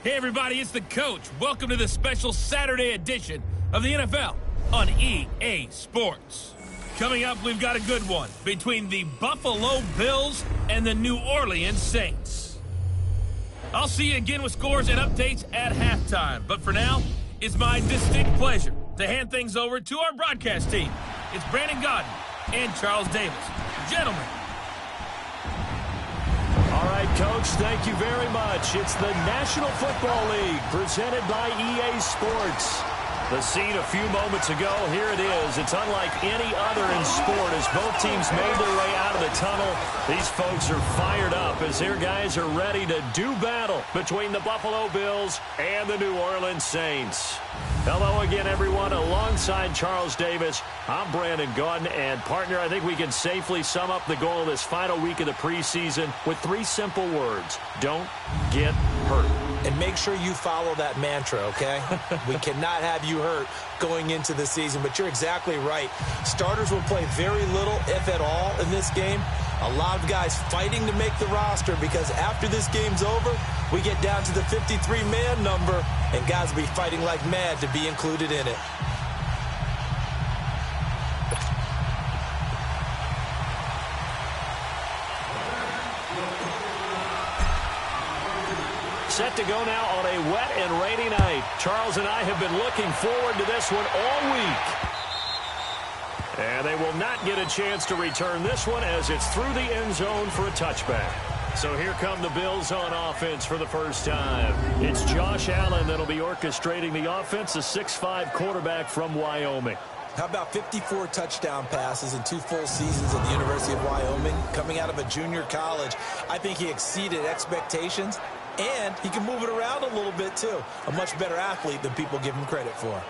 Hey everybody, it's the coach. Welcome to the special Saturday edition of the NFL on EA Sports. Coming up, we've got a good one between the Buffalo Bills and the New Orleans Saints. I'll see you again with scores and updates at halftime. But for now, it's my distinct pleasure to hand things over to our broadcast team. It's Brandon Godden and Charles Davis. Gentlemen. All right, Coach, thank you very much. It's the National Football League presented by EA Sports. The scene a few moments ago, here it is. It's unlike any other in sport as both teams made their way out of the tunnel. These folks are fired up as their guys are ready to do battle between the Buffalo Bills and the New Orleans Saints. Hello again, everyone. Alongside Charles Davis, I'm Brandon Godden. And, partner, I think we can safely sum up the goal of this final week of the preseason with 3 simple words. Don't get hurt. And make sure you follow that mantra, okay? We cannot have you hurt going into the season, but you're exactly right. Starters will play very little, if at all, in this game. A lot of guys fighting to make the roster because after this game's over, we get down to the 53-man number, and guys will be fighting like mad to be included in it. Set to go now on a wet and rainy night. Charles and I have been looking forward to this one all week. And they will not get a chance to return this one as it's through the end zone for a touchback. So here come the Bills on offense for the first time. It's Josh Allen that'll be orchestrating the offense, a 6'5" quarterback from Wyoming. How about 54 touchdown passes in 2 full seasons at the University of Wyoming? Coming out of a junior college, I think he exceeded expectations. And he can move it around a little bit, too. A much better athlete than people give him credit for.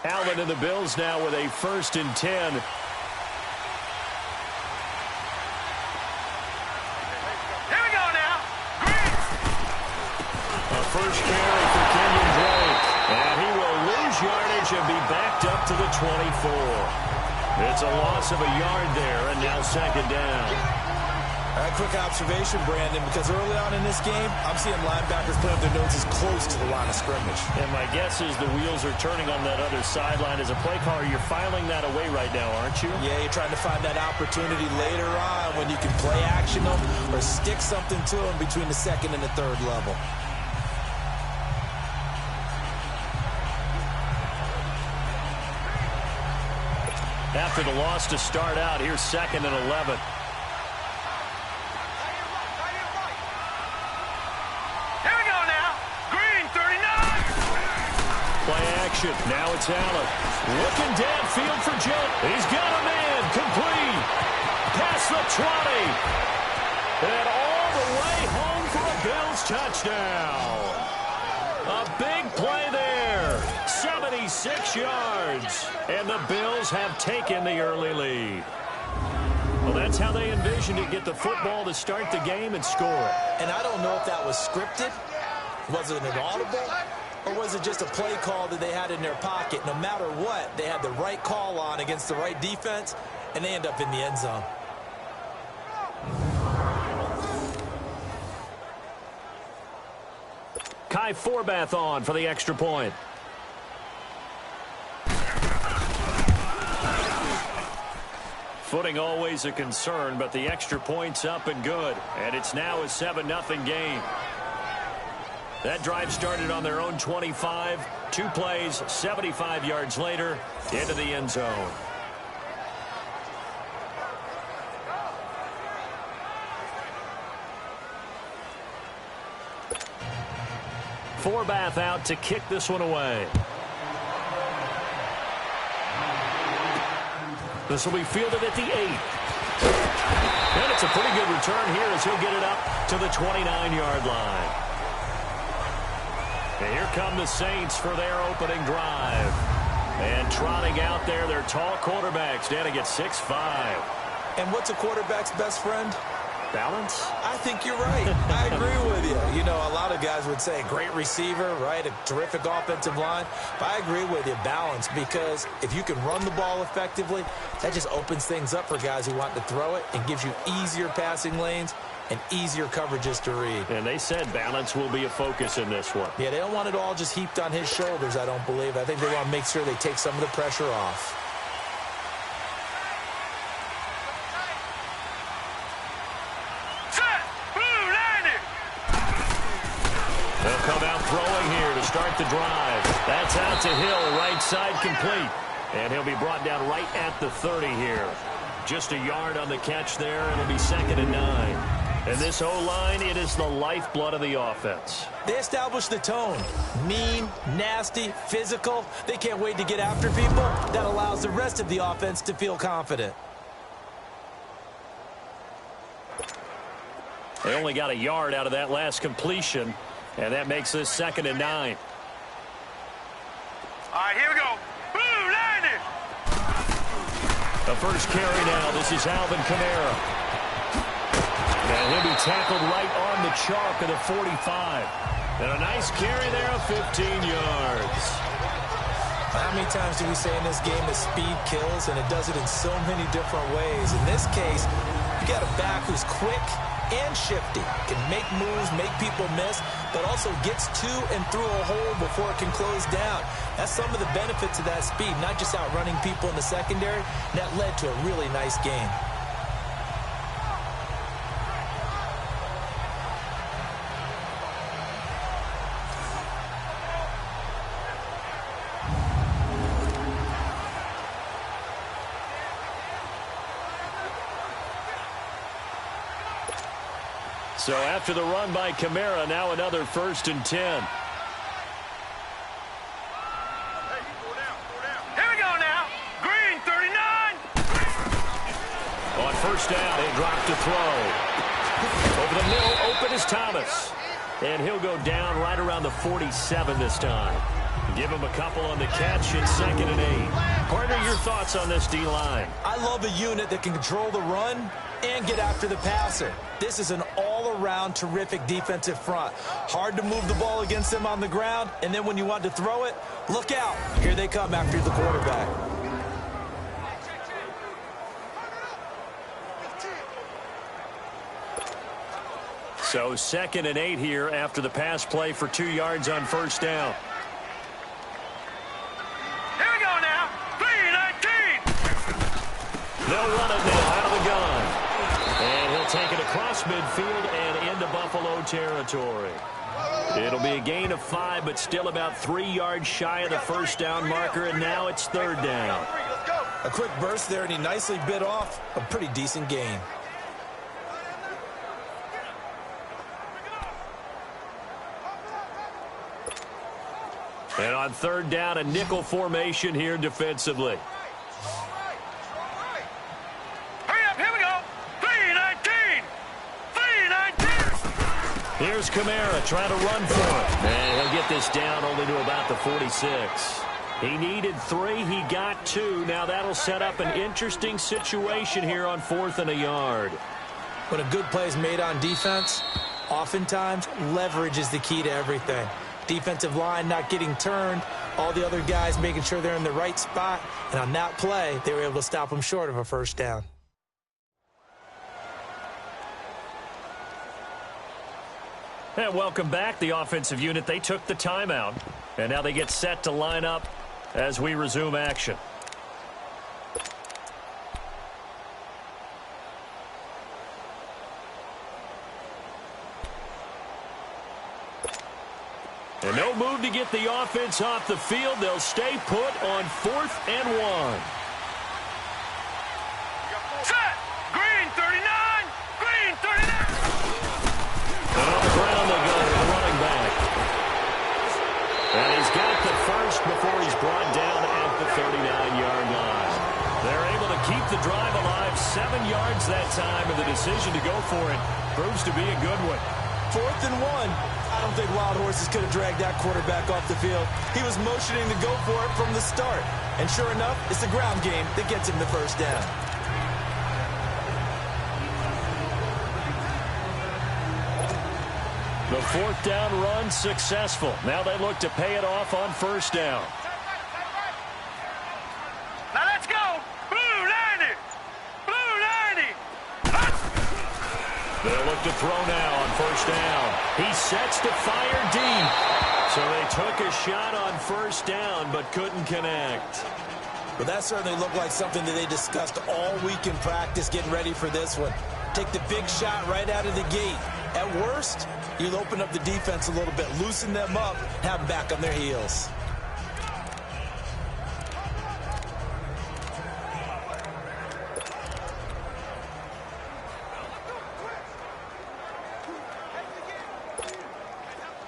Allen and the Bills now with a 1st and 10. Here we go now. Green. A first carry for Kenyon Drake. And he will lose yardage and be backed up to the 24. It's a loss of a yard there, and now 2nd down. A quick observation, Brandon, because early on in this game, I'm seeing linebackers put up their noses close to the line of scrimmage. And my guess is the wheels are turning on that other sideline. As a play caller, you're filing that away right now, aren't you? Yeah, you're trying to find that opportunity later on when you can play action them or stick something to them between the 2nd and the 3rd level. After the loss to start out, here's 2nd and 11. Now it's Allen. Looking downfield for Joe. He's got a man. Complete. Past the 20. And all the way home for a Bills touchdown. A big play there. 76 yards. And the Bills have taken the early lead. Well, that's how they envisioned it. Get the football to start the game and score it. And I don't know if that was scripted. Was it an audible? Or was it just a play call that they had in their pocket? No matter what, they had the right call on against the right defense, and they end up in the end zone. Kai Forbath on for the extra point. Footing always a concern, but the extra point's up and good. And it's now a 7-0 game. That drive started on their own 25. 2 plays, 75 yards later, into the end zone. Forbath out to kick this one away. This will be fielded at the 8. And it's a pretty good return here as he'll get it up to the 29-yard line. And here come the Saints for their opening drive. And trotting out there, their tall quarterbacks standing at 6'5". And what's a quarterback's best friend? Balance? I think you're right. I agree with you. You know, a lot of guys would say great receiver, right? A terrific offensive line. But I agree with you, balance, because if you can run the ball effectively, that just opens things up for guys who want to throw it and gives you easier passing lanes and easier coverages to read. And they said balance will be a focus in this one. Yeah, they don't want it all just heaped on his shoulders, I don't believe. I think they want to make sure they take some of the pressure off. They'll come out throwing here to start the drive. That's out to Hill, right side complete. And he'll be brought down right at the 30 here. Just a yard on the catch there. It'll be 2nd and 9. And this O-line, it is the lifeblood of the offense. They establish the tone. Mean, nasty, physical. They can't wait to get after people. That allows the rest of the offense to feel confident. They only got a yard out of that last completion. And that makes this 2nd and 9. All right, here we go. Blue, landing. The first carry now. This is Alvin Kamara. And he'll be tackled right on the chalk of the 45. And a nice carry there of 15 yards. How many times do we say in this game that speed kills, and it does it in so many different ways? In this case, you got a back who's quick and shifty, can make moves, make people miss, but also gets to and through a hole before it can close down. That's some of the benefits of that speed, not just outrunning people in the secondary. That led to a really nice game. So after the run by Kamara, now another 1st and 10. Here we go now. Green, 39. On 1st down, he'll drop to throw. Over the middle, open is Thomas. And he'll go down right around the 47 this time. Give him a couple on the catch at 2nd and 8. Partner, your thoughts on this D-line? I love a unit that can control the run and get after the passer. This is an all-around terrific defensive front. Hard to move the ball against them on the ground, and then when you want to throw it, look out. Here they come after the quarterback. So 2nd and 8 here after the pass play for 2 yards on 1st down. Here we go now. 3-19. They'll run it now out of the gun. And he'll take it across midfield and into Buffalo territory. It'll be a gain of 5, but still about 3 yards shy of the 1st down marker, and now it's 3rd down. A quick burst there, and he nicely bit off a pretty decent gain. And on 3rd down, a nickel formation here defensively. Hurry up, here we go. 3-19. 3-19. Here's Kamara trying to run for it. And he'll get this down only to about the 46. He needed 3. He got 2. Now that'll set up an interesting situation here on 4th and a yard. When a good play is made on defense, oftentimes leverage is the key to everything. Defensive line not getting turned, all the other guys making sure they're in the right spot, and on that play, they were able to stop them short of a 1st down. And welcome back. The offensive unit, they took the timeout, and now they get set to line up as we resume action. And no move to get the offense off the field. They'll stay put on 4th and 1. Set. Green 39. Green 39. And on the ground they go to the running back. And he's got the first before he's brought down at the 39-yard line. They're able to keep the drive alive 7 yards that time, and the decision to go for it proves to be a good one. 4th and 1. I don't think Wild Horses could have dragged that quarterback off the field. He was motioning to go for it from the start. And sure enough, it's the ground game that gets him the first down. The 4th down run successful. Now they look to pay it off on 1st down. Now let's go. Blue 90. Blue 90. They'll look to throw now on 1st down. He sets to fire deep. So they took a shot on 1st down but couldn't connect. But that certainly looked like something that they discussed all week in practice getting ready for this one. Take the big shot right out of the gate. At worst, you'll open up the defense a little bit, loosen them up, have them back on their heels.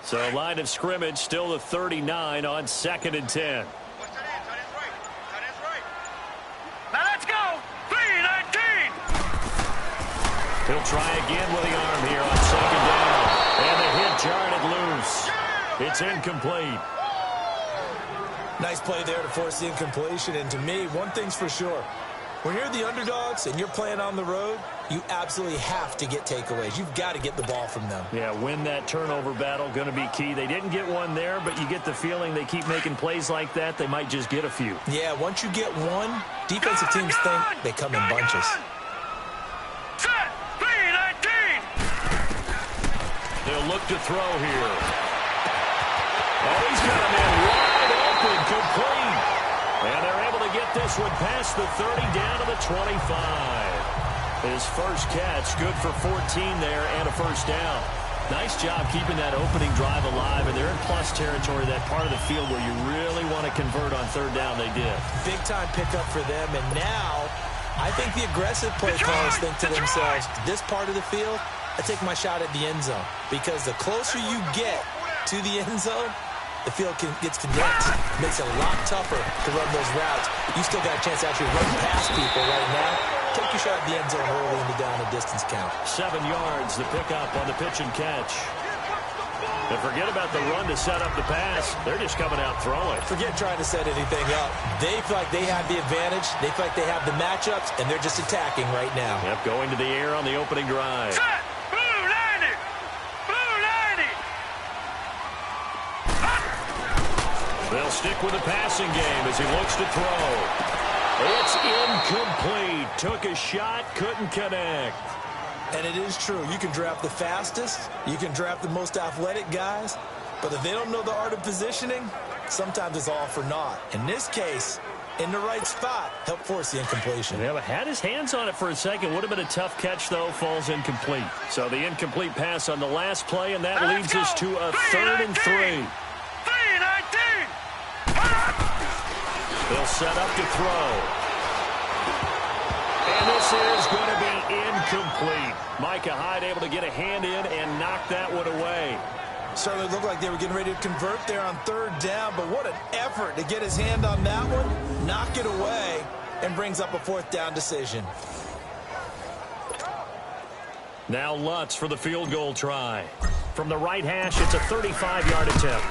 So line of scrimmage still the 39 on 2nd and 10. Now let's go. 319. He'll try again with the arm here on 2nd down. And the hit jarred it loose. It's incomplete. Nice play there to force the incompletion. And to me, one thing's for sure. When you're the underdogs and you're playing on the road, you absolutely have to get takeaways. You've got to get the ball from them. Yeah, win that turnover battle, going to be key. They didn't get one there, but you get the feeling they keep making plays like that, they might just get a few. Yeah, once you get one, defensive teams think they come in bunches. Set. 319. They'll look to throw here. Oh, he's got a man wide open, complete. And they're able to get this one past the 30 down to the 25. His first catch, good for 14 there and a 1st down. Nice job keeping that opening drive alive, and they're in plus territory, that part of the field where you really want to convert on 3rd down. They did. Big-time pickup for them, and now I think the aggressive play callers think to themselves, this part of the field, I take my shot at the end zone, because the closer you get to the end zone, the field gets condensed. It makes it a lot tougher to run those routes. You still got a chance to actually run past people right now. Take your shot at the end zone early in the down and distance count. 7 yards, the pickup on the pitch and catch. And forget about the run to set up the pass. They're just coming out throwing. Forget trying to set anything up. They feel like they have the advantage. They feel like they have the matchups, and they're just attacking right now. Yep, going to the air on the opening drive. Set. Blue 90. Blue 90. They'll stick with the passing game as he looks to throw. It's incomplete. Took a shot, couldn't connect. And it is true. You can draft the fastest. You can draft the most athletic guys. But if they don't know the art of positioning, sometimes it's all for naught. In this case, in the right spot, help force the incompletion. Yeah, but had his hands on it for a second. Would have been a tough catch, though. Falls incomplete. So the incomplete pass on the last play, and that leads us to a 3rd and 3. 319. They'll set up to throw. And this is going to be incomplete. Micah Hyde able to get a hand in and knock that one away. Certainly looked like they were getting ready to convert there on 3rd down, but what an effort to get his hand on that one, knock it away, and brings up a 4th down decision. Now Lutz for the field goal try. From the right hash, it's a 35-yard attempt.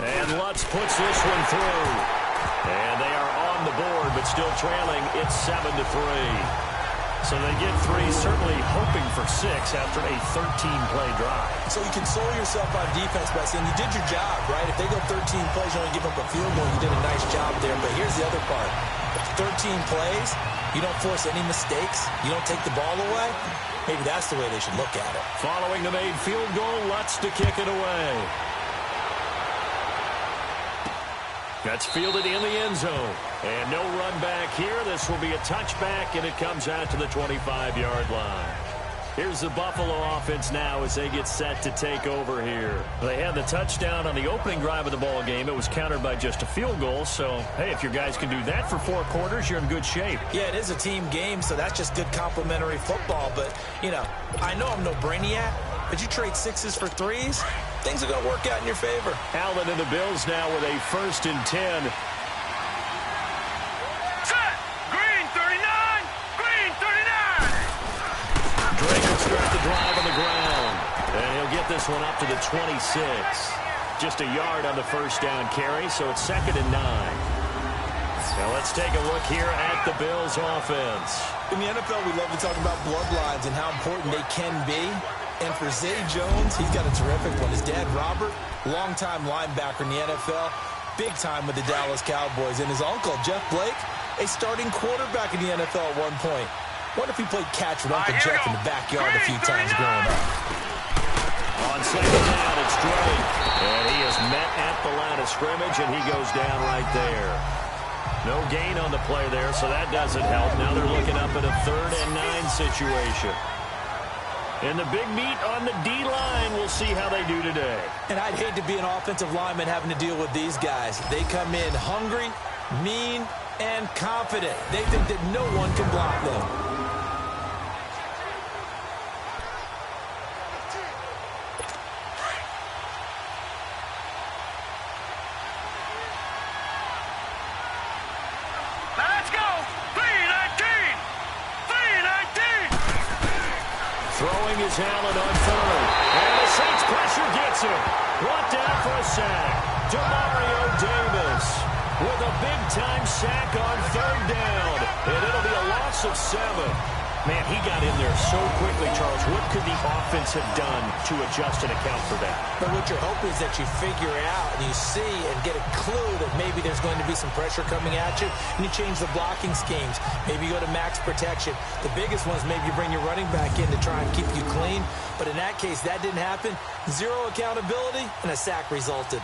And Lutz puts this one through. And they are on the board, but still trailing. It's 7-3. So they get 3, certainly hoping for 6 after a 13-play drive. So you console yourself on defense by saying you did your job, right? If they go 13 plays, you only give up a field goal, you did a nice job there. But here's the other part. 13 plays, you don't force any mistakes, you don't take the ball away. Maybe that's the way they should look at it. Following the made field goal, Lutz to kick it away. That's fielded in the end zone. And no run back here. This will be a touchback, and it comes out to the 25-yard line. Here's the Buffalo offense now as they get set to take over here. They had the touchdown on the opening drive of the ball game. It was countered by just a field goal. So, hey, if your guys can do that for 4 quarters, you're in good shape. Yeah, it is a team game, so that's just good complimentary football. But, you know, I know I'm no brainiac, but you trade 6s for 3s, things are going to work out in your favor. Allen and the Bills now with a 1st and 10. Set. Green 39. Green 39. Drake will start the drive on the ground. And he'll get this one up to the 26. Just a yard on the 1st down carry, so it's 2nd and 9. Now let's take a look here at the Bills offense. In the NFL, we love to talk about bloodlines and how important they can be. And for Zay Jones, he's got a terrific one. His dad, Robert, longtime linebacker in the NFL, big time with the Dallas Cowboys. And his uncle, Jeff Blake, a starting quarterback in the NFL at one point. Wonder if he played catch with Uncle Jeff in the backyard a few times growing up. On 2nd down, it's Drake. And he is met at the line of scrimmage, and he goes down right there. No gain on the play there, so that doesn't help. Now they're looking up at a 3rd and 9 situation. And the big meat on the D-line, we'll see how they do today. And I'd hate to be an offensive lineman having to deal with these guys. They come in hungry, mean, and confident. They think that no one can block them. Let's go. 319. 319. Throwing is Allen on 3rd. And the Saints pressure gets him. Brought down for a sack. Demario Davis with a big-time sack on 3rd down. And it'll be a loss of 7. Man, he got in there so quickly, Charles. What could the offense have done to adjust and account for that? But what you're hoping is that you figure out and you see and get a clue that maybe there's going to be some pressure coming at you, and you change the blocking schemes. Maybe you go to max protection. The biggest one is maybe you bring your running back in to try and keep you clean. But in that case, that didn't happen. 0 accountability, and a sack resulted.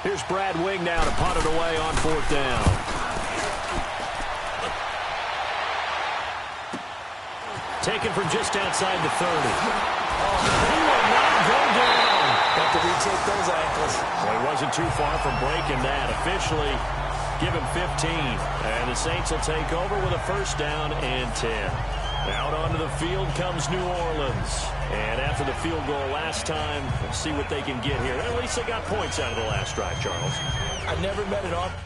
Here's Brad Wing now to punt it away on 4th down. Taken from just outside the 30. He will not go down. Have to retake those ankles. Well, he wasn't too far from breaking that. Officially, give him 15. And the Saints will take over with a 1st down and 10. Out onto the field comes New Orleans. And after the field goal last time, we'll see what they can get here. At least they got points out of the last drive, Charles. I never met an offense.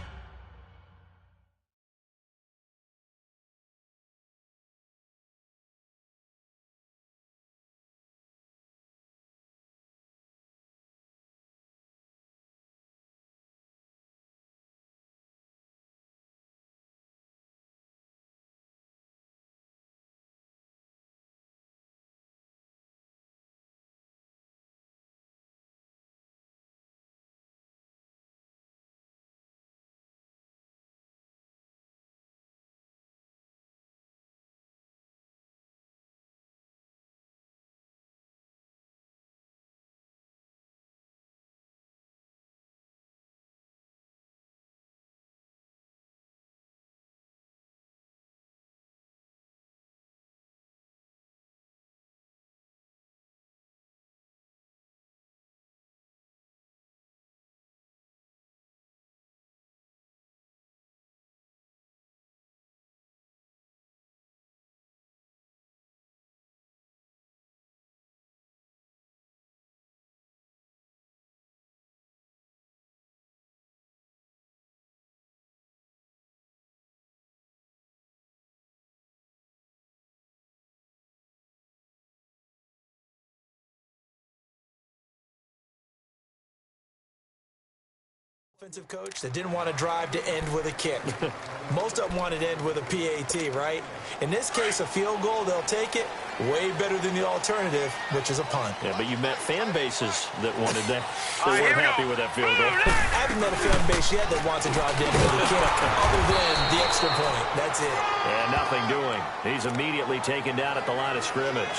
Offensive coach that didn't want to drive to end with a kick. Most of them wanted to end with a PAT, right? In this case, a field goal, they'll take it. Way better than the alternative, which is a punt. Yeah, but you met fan bases that wanted that. They weren't happy with that field goal. I haven't met a fan base yet that wants to drive to end with a kick, other than the extra point. That's it. And nothing doing. He's immediately taken down at the line of scrimmage.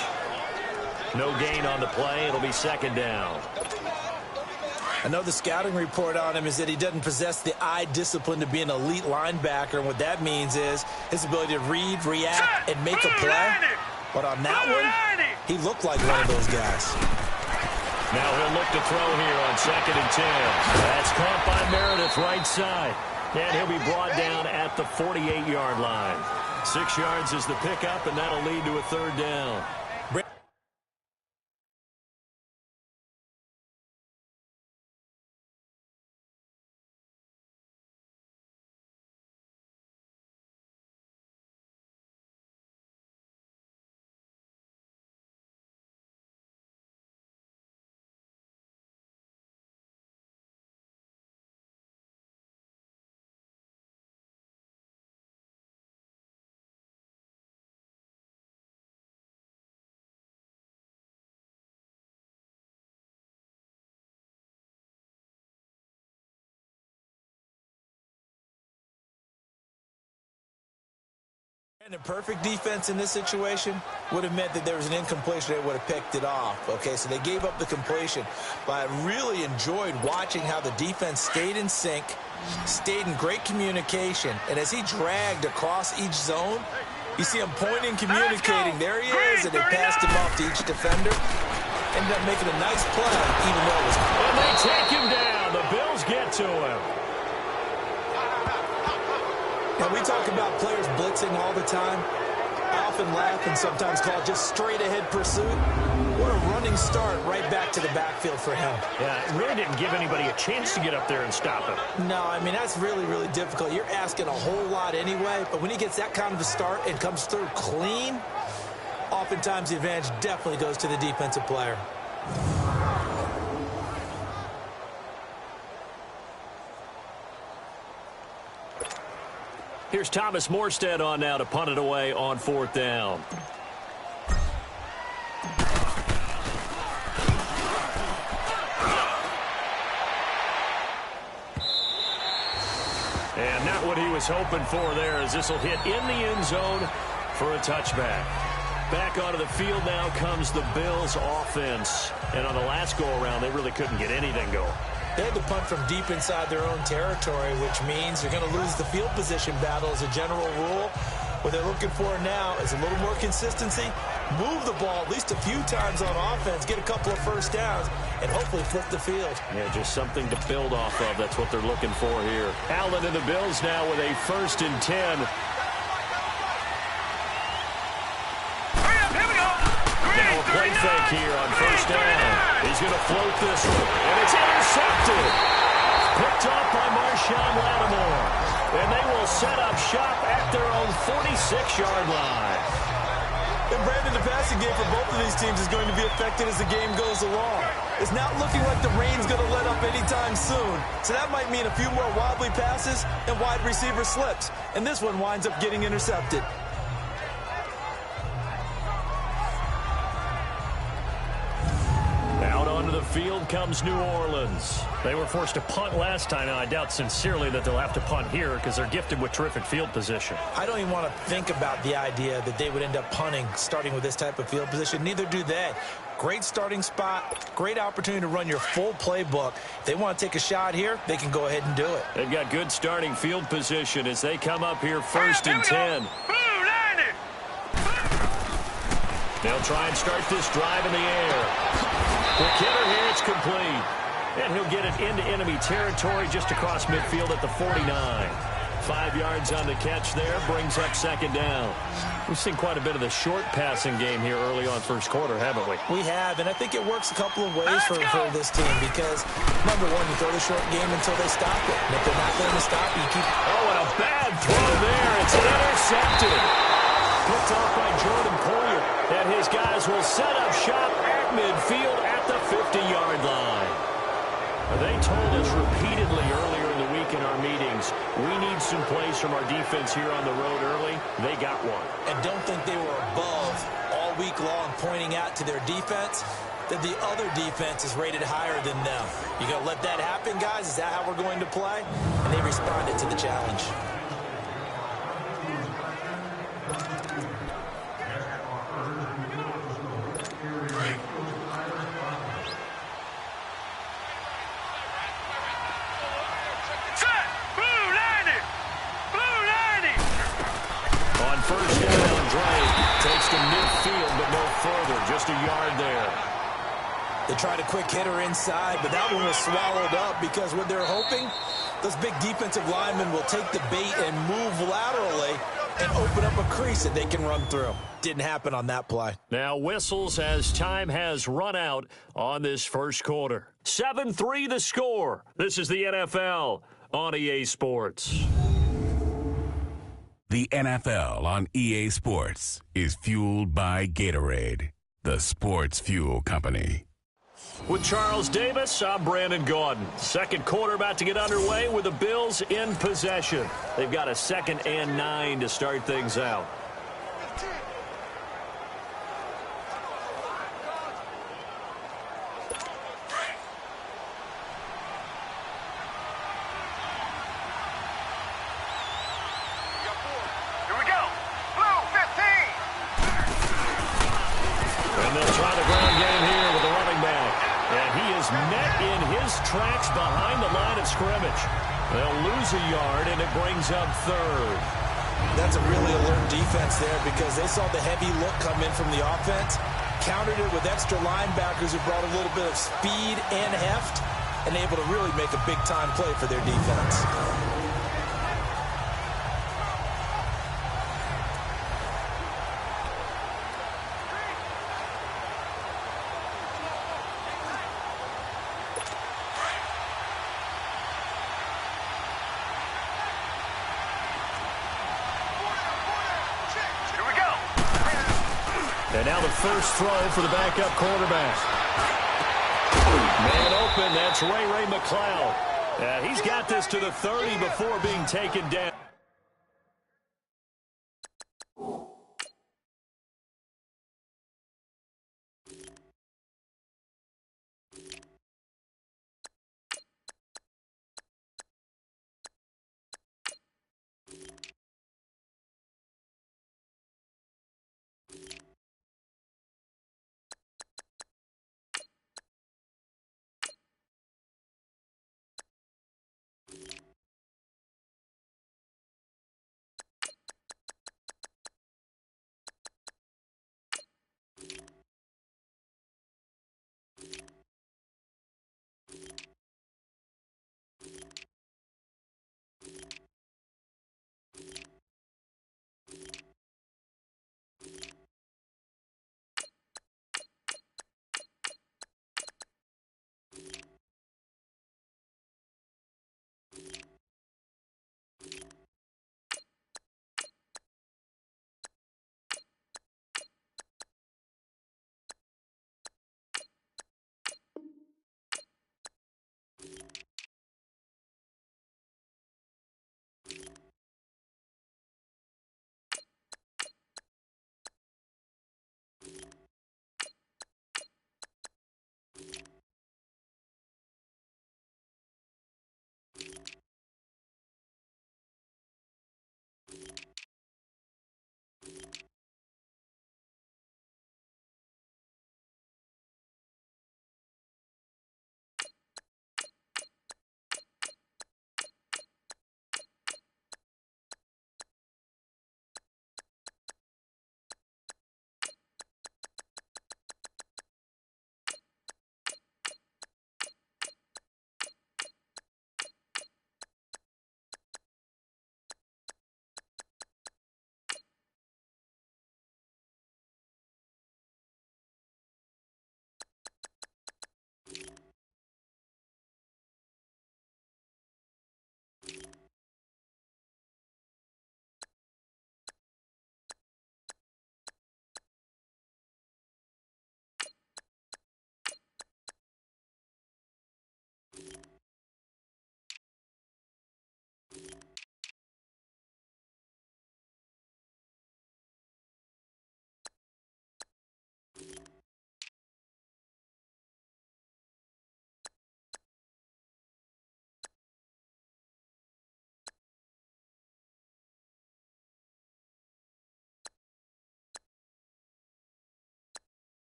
No gain on the play. It'll be 2nd down. I know the scouting report on him is that he doesn't possess the eye discipline to be an elite linebacker. And what that means is his ability to read, react, and make a play. But on that one, he looked like one of those guys. Now he'll look to throw here on 2nd and 10. That's caught by Meredith right side. And he'll be brought down at the 48-yard line. 6 yards is the pickup, and that'll lead to a 3rd down. And a perfect defense in this situation would have meant that there was an incompletion. They would have picked it off. Okay, so they gave up the completion. But I really enjoyed watching how the defense stayed in sync, stayed in great communication. And as he dragged across each zone, you see him pointing, communicating. There he is, and they passed him off to each defender. Ended up making a nice play, even though it was... And they take him down. The Bills get to him. Now, we talk about players blitzing all the time. I often laugh and sometimes call it just straight-ahead pursuit. What a running start right back to the backfield for him. Yeah, it really didn't give anybody a chance to get up there and stop him. No, I mean, that's really, really difficult. You're asking a whole lot anyway, but when he gets that kind of a start and comes through clean, oftentimes the advantage definitely goes to the defensive player. Here's Thomas Morstead on now to punt it away on 4th down. And not what he was hoping for there, as this will hit in the end zone for a touchback. Back onto the field now comes the Bills offense. And on the last go-around, they really couldn't get anything going. They had to punt from deep inside their own territory, which means they're going to lose the field position battle as a general rule. What they're looking for now is a little more consistency, move the ball at least a few times on offense, get a couple of first downs, and hopefully flip the field. Yeah, just something to build off of. That's what they're looking for here. Allen and the Bills now with a 1st and 10. Now a play fake here on 1st down. He's going to float this one, and it's intercepted. Picked off by Marshawn Lattimore. And they will set up shop at their own 46-yard line. And Brandon, the passing game for both of these teams is going to be affected as the game goes along. It's not looking like the rain's going to let up anytime soon. So that might mean a few more wobbly passes and wide receiver slips. And this one winds up getting intercepted. The field comes New Orleans. They were forced to punt last time, and I doubt sincerely that they'll have to punt here because they're gifted with terrific field position. I don't even want to think about the idea that they would end up punting starting with this type of field position. Neither do they. Great starting spot, great opportunity to run your full playbook. If they want to take a shot here, they can go ahead and do it. They've got good starting field position as they come up here 1st and 10. They'll try and start this drive in the air. Quick hitter here, it's complete. And he'll get it into enemy territory just across midfield at the 49. 5 yards on the catch there, brings up 2nd down. We've seen quite a bit of the short passing game here early on 1st quarter, haven't we? We have, and I think it works a couple of ways for this team because, number one, you throw the short game until they stop it. And if they're not going to stop it, you keep... Oh, and a bad throw there. It's intercepted. Picked off by Jordan Poyer. And his guys will set up shop at midfield at the 50-yard line. They told us repeatedly earlier in the week in our meetings, we need some plays from our defense here on the road early. They got one. And don't think they were above all week long pointing out to their defense that the other defense is rated higher than them. You going to let that happen, guys? Is that how we're going to play? And they responded to the challenge. On 1st down, Drake takes to midfield lost a yard there. They tried a quick hitter inside, but that one was swallowed up because what they're hoping, those big defensive linemen will take the bait and move laterally and open up a crease that they can run through. Didn't happen on that play. Now whistles as time has run out on this first quarter. 7-3 the score. This is the NFL on EA Sports. The NFL on EA Sports is fueled by Gatorade, the sports fuel company. With Charles Davis, I'm Brandon Gaudin. Second quarter about to get underway with the Bills in possession. They've got a 2nd and 9 to start things out. Here we go. Blue 15. And they'll try the ground game here with the running back. And he is met in his tracks behind the line of scrimmage. They'll lose a yard, and it brings up 3rd. That's a really alert defense there because they saw the heavy look come in from the offense, countered it with extra linebackers who brought a little bit of speed and heft, and able to really make a big-time play for their defense. Here we go. And now the first throw for the backup quarterback. Man open, that's Ray McCloud. He's got this to the 30 before being taken down.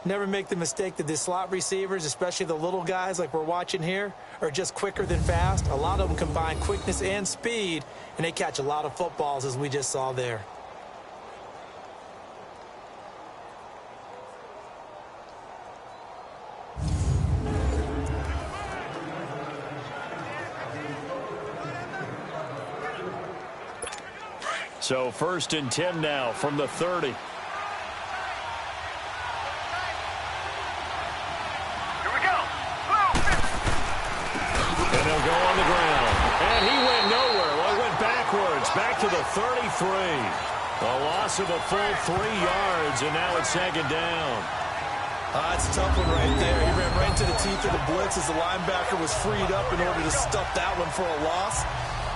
Never make the mistake that the slot receivers, especially the little guys like we're watching here, are just quicker than fast. A lot of them combine quickness and speed, and they catch a lot of footballs, as we just saw there. So 1st and 10 now from the 30. Back to the 33. A loss of a full 3 yards, and now it's 2nd down. It's a tough one right there. He ran right into the teeth of the blitz as the linebacker was freed up in order to stuff that one for a loss.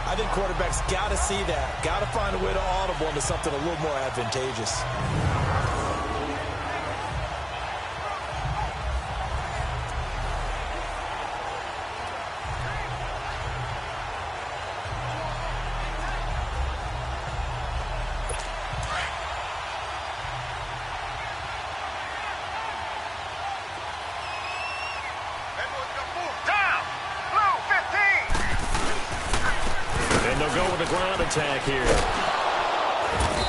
I think quarterbacks got to see that. Got to find a way to audible into something a little more advantageous. Attack here.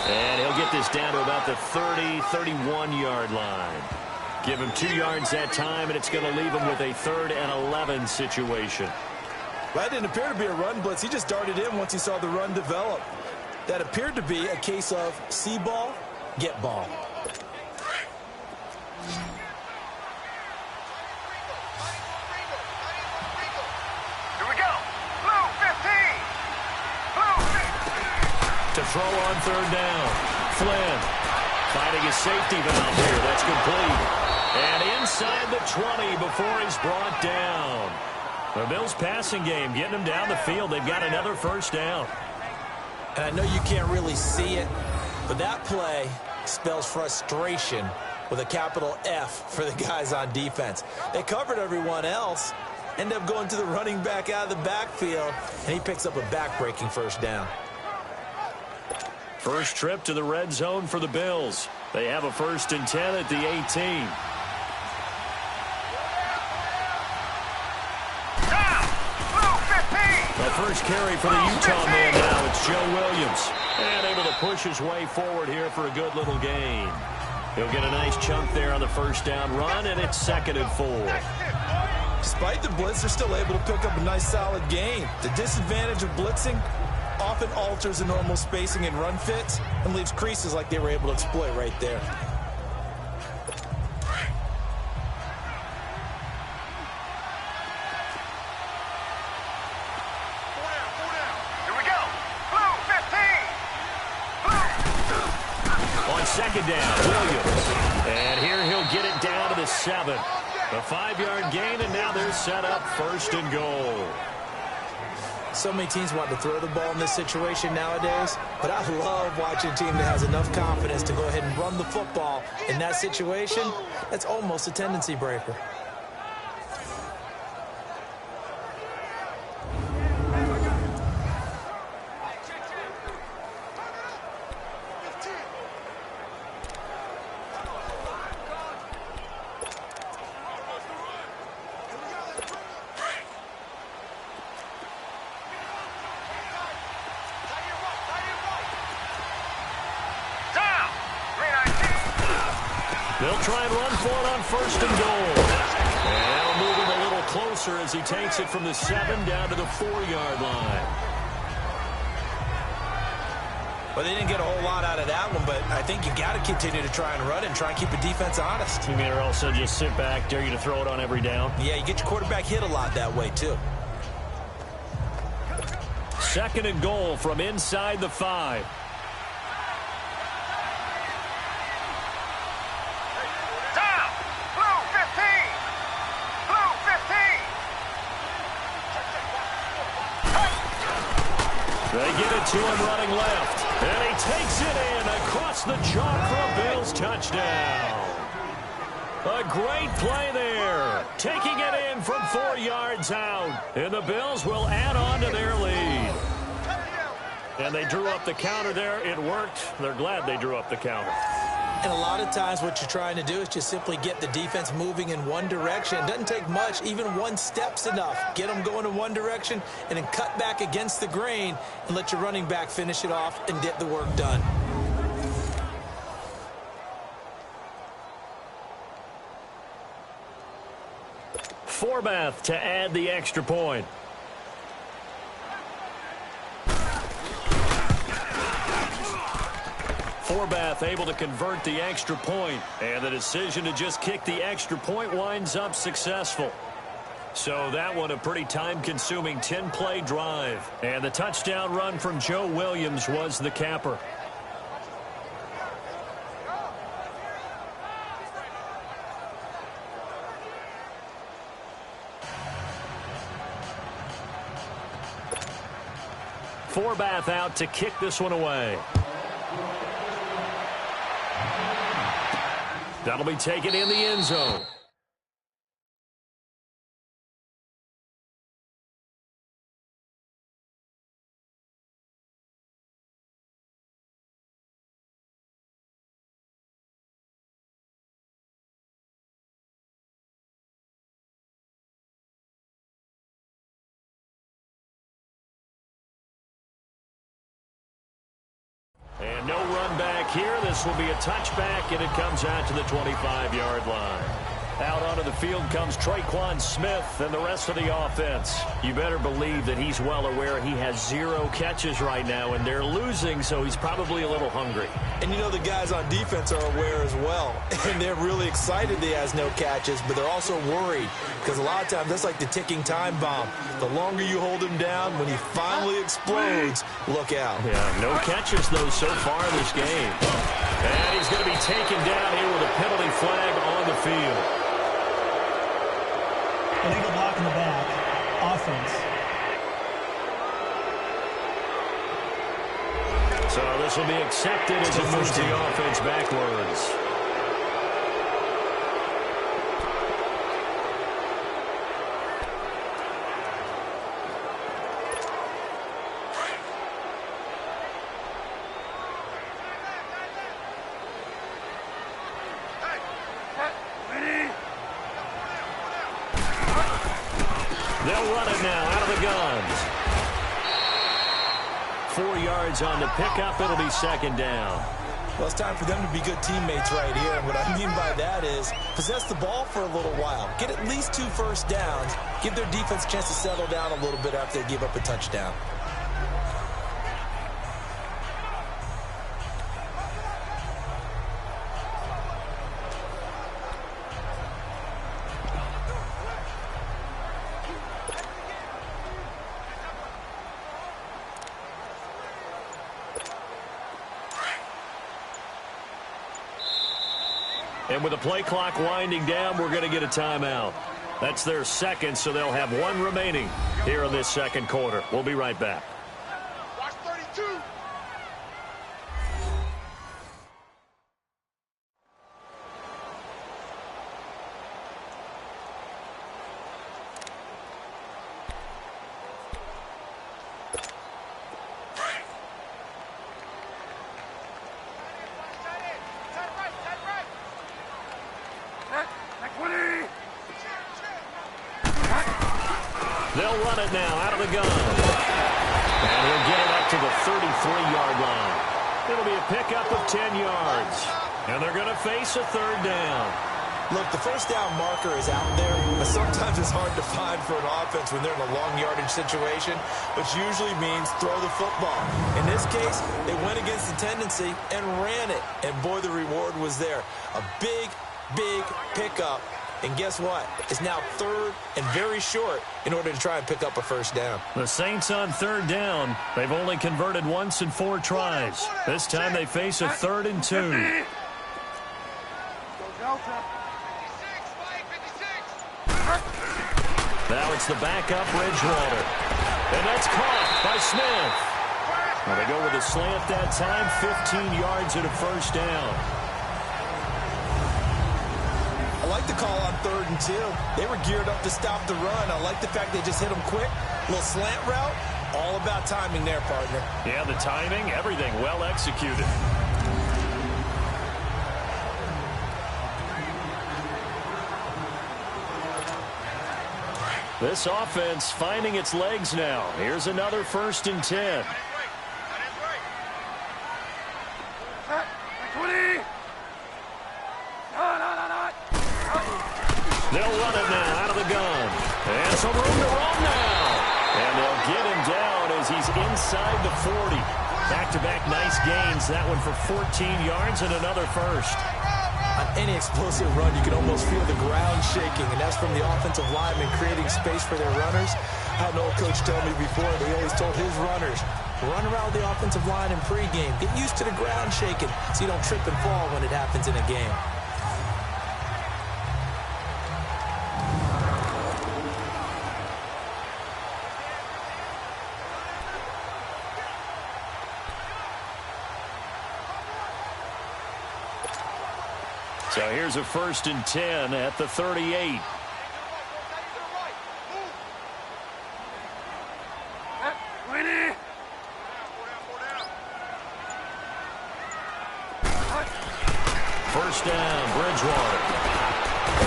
And he'll get this down to about the 30, 31-yard line. Give him 2 yards that time, and it's going to leave him with a 3rd and 11 situation. That didn't appear to be a run blitz. He just darted in once he saw the run develop. That appeared to be a case of see ball, get ball. To throw on 3rd down. Flynn finding his safety valve here. That's complete. And inside the 20 before he's brought down. The Bills' passing game getting him down the field. They've got another 1st down. And I know you can't really see it, but that play spells frustration with a capital F for the guys on defense. They covered everyone else, end up going to the running back out of the backfield, and he picks up a back-breaking 1st down. First trip to the red zone for the Bills. They have a 1st and 10 at the 18. The first carry for the Utah man now. It's Joe Williams. And able to push his way forward here for a good little gain. He'll get a nice chunk there on the 1st down run, and it's 2nd and 4. Despite the blitz, they're still able to pick up a nice solid gain. The disadvantage of blitzing often alters the normal spacing and run fits and leaves creases like they were able to exploit right there. Here we go. Blue 15. Blue. On 2nd down, Williams. And here he'll get it down to the 7. A 5-yard gain, and now they're set up 1st and goal. So many teams want to throw the ball in this situation nowadays, but I love watching a team that has enough confidence to go ahead and run the football in that situation. That's almost a tendency breaker. They'll try and run for it on 1st and goal. And that'll move him a little closer as he takes it from the 7 down to the 4-yard line. Well, they didn't get a whole lot out of that one, but I think you got to continue to try and run it and try and keep the defense honest. You mean or also just sit back, dare you to throw it on every down? Yeah, you get your quarterback hit a lot that way, too. 2nd and goal from inside the 5. They get it to him running left. And he takes it in across the chalk for a Bills touchdown. A great play there. Taking it in from 4 yards out. And the Bills will add on to their lead. And they drew up the counter there. It worked. They're glad they drew up the counter. And a lot of times what you're trying to do is just simply get the defense moving in one direction. It doesn't take much. Even one step's enough. Get them going in one direction and then cut back against the grain and let your running back finish it off and get the work done. Forbath to add the extra point. Forbath able to convert the extra point, and the decision to just kick the extra point winds up successful. So that one a pretty time-consuming 10-play drive, and the touchdown run from Joe Williams was the capper. Forbath out to kick this one away. That'll be taken in the end zone. And no run back here. This will be a touchback, and it comes out to the 25-yard line. Out onto the field comes Traquan Smith and the rest of the offense. You better believe that he's well aware he has 0 catches right now, and they're losing, so he's probably a little hungry. And you know the guys on defense are aware as well. And they're really excited that he has no catches, but they're also worried because a lot of times that's like the ticking time bomb. The longer you hold him down, when he finally explodes, look out. Yeah, no catches, though, so far this game. And he's going to be taken down here with a penalty flag on the field. Illegal block in the back. Offense. So this will be accepted as it moves the offense backwards. They'll run it now out of the guns. 4 yards on the pickup. It'll be second down. Well, it's time for them to be good teammates right here. And what I mean by that is possess the ball for a little while. Get at least 2 first downs. Give their defense a chance to settle down a little bit after they give up a touchdown. And with the play clock winding down, we're going to get a timeout. That's their second, so they'll have 1 remaining here in this second quarter. We'll be right back. Watch 32. They'll run it now out of the gun. And he'll get it up to the 33-yard line. It'll be a pickup of 10 yards. And they're going to face a third down. Look, the first down marker is out there, but sometimes it's hard to find for an offense when they're in a long yardage situation, which usually means throw the football. In this case, they went against the tendency and ran it. And boy, the reward was there. A big, big pickup. And guess what? It's now third and very short in order to try and pick up a first down. The Saints on third down. They've only converted once in 4 tries. This time they face a 3rd and 2. Now it's the backup, Bridgewater. And that's caught by Smith. Well, they go with a slant that time, 15 yards and a first down. I like the call on 3rd and 2. They were geared up to stop the run. I like the fact they just hit them quick. A little slant route. All about timing there, partner. Yeah, the timing, everything well executed. This offense finding its legs now. Here's another 1st and 10. They'll run it now out of the gun. And some room to run now. And they'll get him down as he's inside the 40. Back-to-back nice gains. That one for 14 yards and another first. On any explosive run, you can almost feel the ground shaking, and that's from the offensive linemen creating space for their runners. I had an old coach tell me before, he always told his runners, run around the offensive line in pregame. Get used to the ground shaking so you don't trip and fall when it happens in a game. So here's a 1st and 10 at the 38. First down, Bridgewater.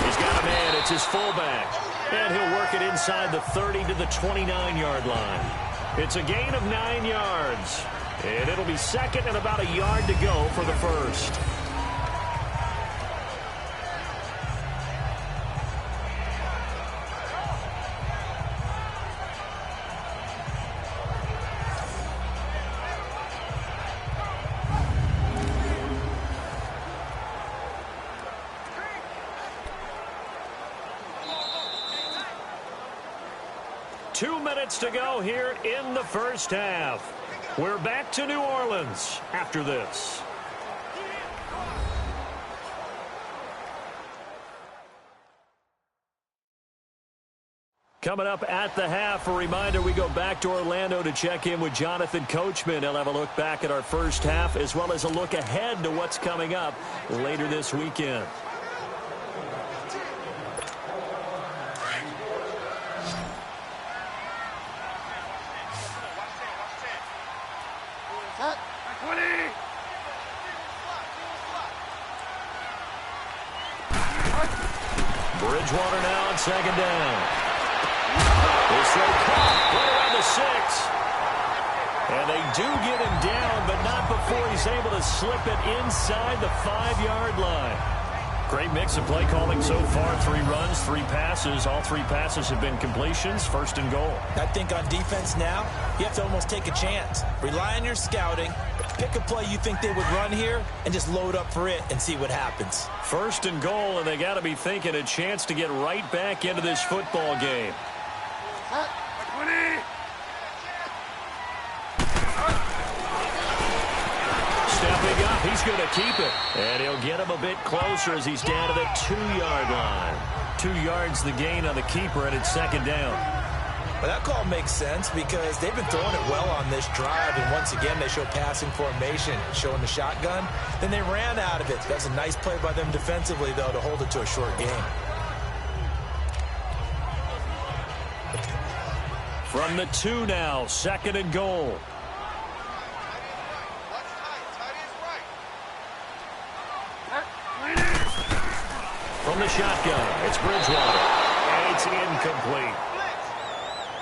He's got a man. It's his fullback. And he'll work it inside the 30 to the 29-yard line. It's a gain of 9 yards. And it'll be 2nd and about a yard to go for the first. To go here in the first half. We're back to New Orleans after this. Coming up at the half, a reminder, we go back to Orlando to check in with Jonathan Coachman. He'll have a look back at our first half as well as a look ahead to what's coming up later this weekend. Bridgewater now on 2nd down. This throw caught right around the 6. And they do get him down, but not before he's able to slip it inside the 5-yard line. Great mix of play calling so far. 3 runs, 3 passes. All 3 passes have been completions. 1st and goal. I think on defense now, you have to almost take a chance. Rely on your scouting. Pick a play you think they would run here and just load up for it and see what happens. 1st and goal, and they got to be thinking a chance to get right back into this football game. Stepping up, he's going to keep it. And he'll get him a bit closer as he's down to the 2-yard line. 2 yards the gain on the keeper, and it's 2nd down. Well, that call makes sense because they've been throwing it well on this drive, and once again they show passing formation, showing the shotgun. Then they ran out of it. That's a nice play by them defensively, though, to hold it to a short game. From the 2 now, 2nd and goal. From the shotgun, it's Bridgewater. And it's incomplete.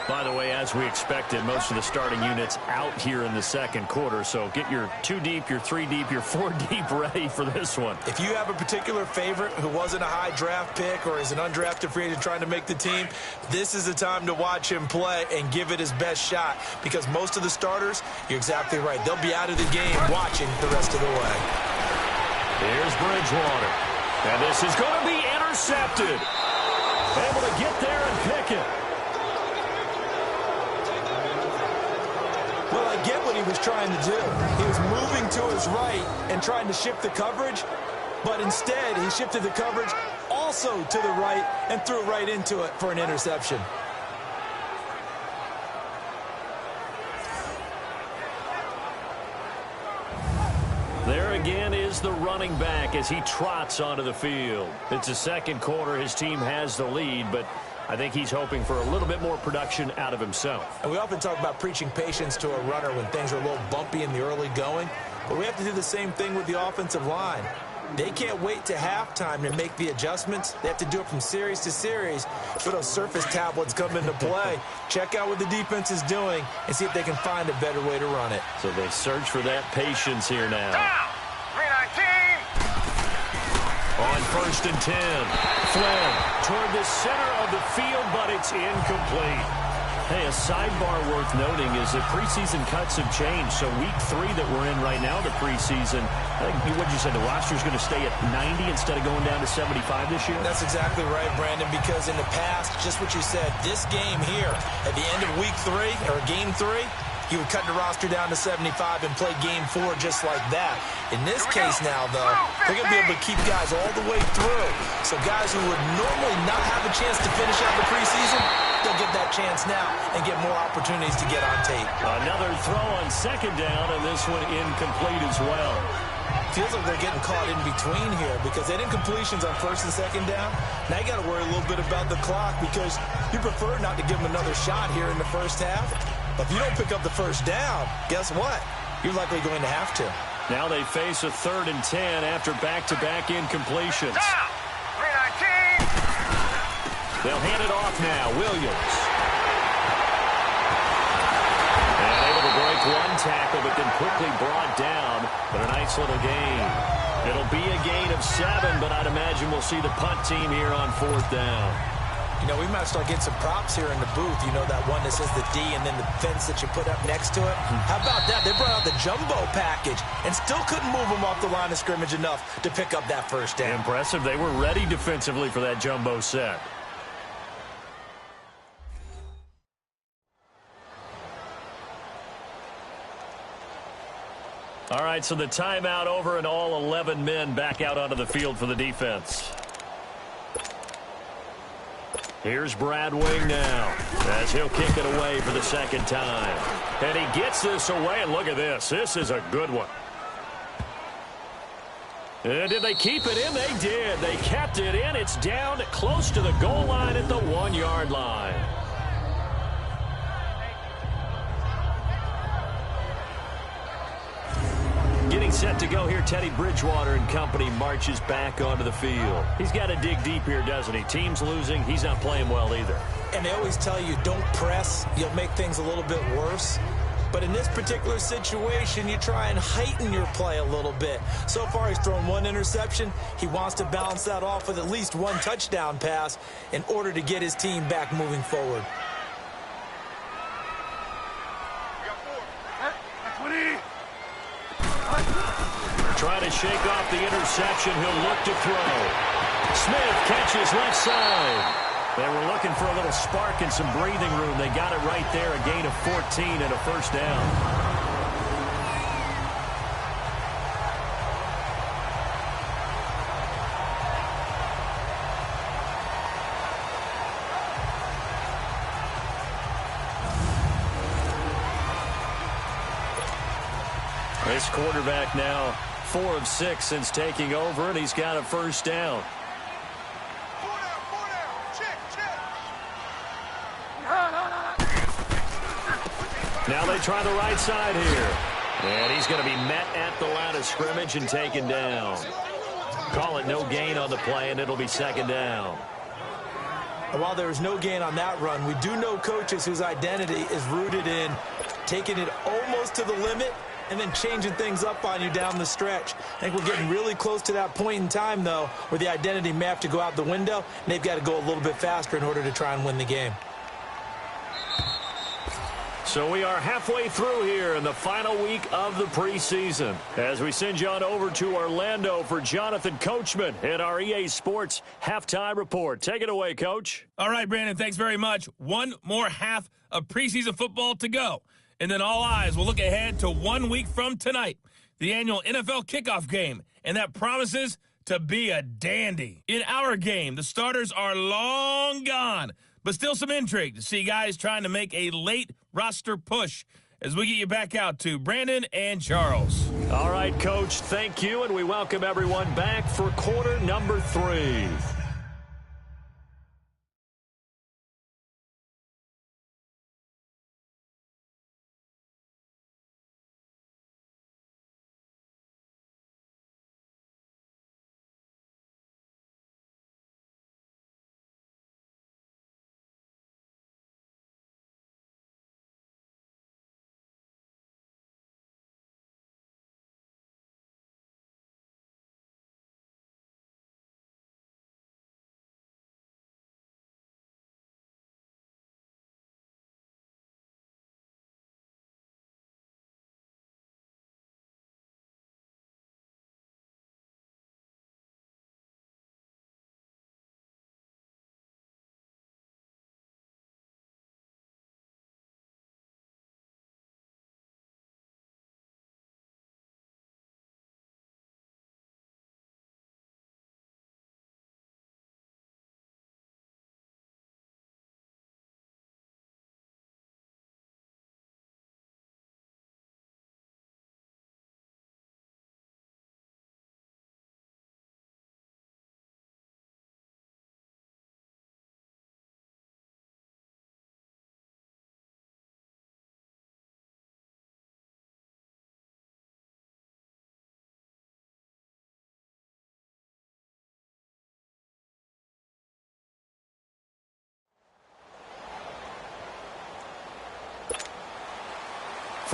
By the way, as we expected, most of the starting units out here in the 2nd quarter. So get your 2 deep, your 3 deep, your 4 deep ready for this one. If you have a particular favorite who wasn't a high draft pick or is an undrafted free agent trying to make the team, this is the time to watch him play and give it his best shot. Because most of the starters, you're exactly right, they'll be out of the game watching the rest of the way. Here's Bridgewater. And this is going to be intercepted. Able to get there and pick it. Well, I get what he was trying to do. He was moving to his right and trying to shift the coverage, but instead he shifted the coverage also to the right and threw right into it for an interception. There again is the running back as he trots onto the field. It's the 2nd quarter. His team has the lead, but I think he's hoping for a little bit more production out of himself. And we often talk about preaching patience to a runner when things are a little bumpy in the early going, but we have to do the same thing with the offensive line. They can't wait to halftime to make the adjustments. They have to do it from series to series for those surface tablets come into play. Check out what the defense is doing and see if they can find a better way to run it. So they search for that patience here now. Down. 319. On 1st and 10. Flynn toward the center of the field, but it's incomplete. Hey, a sidebar worth noting is that preseason cuts have changed. So week 3 that we're in right now, the preseason, I think what you said, the roster's going to stay at 90 instead of going down to 75 this year? That's exactly right, Brandon, because in the past, just what you said, this game here, at the end of week 3, or game 3, he would cut the roster down to 75 and play game 4 just like that. In this case now, though, they're going to be able to keep guys all the way through. So guys who would normally not have a chance to finish out the preseason, they'll get that chance now and get more opportunities to get on tape. Another throw on 2nd down, and this one incomplete as well. Feels like they're getting caught in between here because they didn't completions on 1st and 2nd down. Now you got to worry a little bit about the clock because you prefer not to give them another shot here in the first half. But if you don't pick up the 1st down, guess what? You're likely going to have to. Now they face a 3rd and 10 after back-to-back incompletions. Down. 319. They'll hand it off now. Williams. And able to break one tackle, but then quickly brought down. But a nice little gain. It'll be a gain of 7, but I'd imagine we'll see the punt team here on 4th down. You know, we might start getting some props here in the booth. You know, that one that says the D and then the fence that you put up next to it. How about that? They brought out the jumbo package and still couldn't move them off the line of scrimmage enough to pick up that 1st down. Impressive. They were ready defensively for that jumbo set. All right, so the timeout over and all 11 men back out onto the field for the defense. Here's Brad Wing now as he'll kick it away for the 2nd time. And he gets this away, and look at this. This is a good one. And did they keep it in? They did. They kept it in. It's down close to the goal line at the 1-yard line. Getting set to go here, Teddy Bridgewater and company marches back onto the field. He's got to dig deep here, doesn't he? Team's losing. He's not playing well either. And they always tell you, don't press. You'll make things a little bit worse. But in this particular situation, you try and heighten your play a little bit. So far, he's thrown 1 interception. He wants to balance that off with at least 1 touchdown pass in order to get his team back moving forward. Trying to shake off the interception. He'll look to throw. Smith catches left side. They were looking for a little spark and some breathing room. They got it right there, a gain of 14 and a 1st down. This quarterback now 4 of 6 since taking over, and he's got a 1st down. Now they try the right side here. And he's going to be met at the line of scrimmage and taken down. Call it no gain on the play, and it'll be 2nd down. And while there was no gain on that run, we do know coaches whose identity is rooted in taking it almost to the limit and then changing things up on you down the stretch. I think we're getting really close to that point in time, though, where the identity may have to go out the window, and they've got to go a little bit faster in order to try and win the game. So we are halfway through here in the final week of the preseason as we send you on over to Orlando for Jonathan Coachman at our EA Sports Halftime Report. Take it away, Coach. All right, Brandon, thanks very much. One more half of preseason football to go. And then all eyes will look ahead to 1 week from tonight, the annual NFL kickoff game. And that promises to be a dandy. In our game, the starters are long gone, but still some intrigue to see guys trying to make a late roster push as we get you back out to Brandon and Charles. All right, Coach, thank you, and we welcome everyone back for quarter number 3.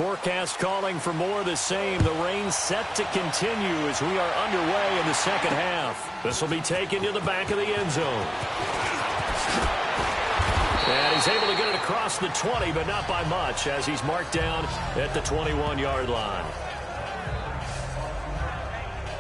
forecast calling for more of the same. The rain set to continue as we are underway in the second half. This will be taken to the back of the end zone. And he's able to get it across the 20, but not by much, as he's marked down at the 21-yard line.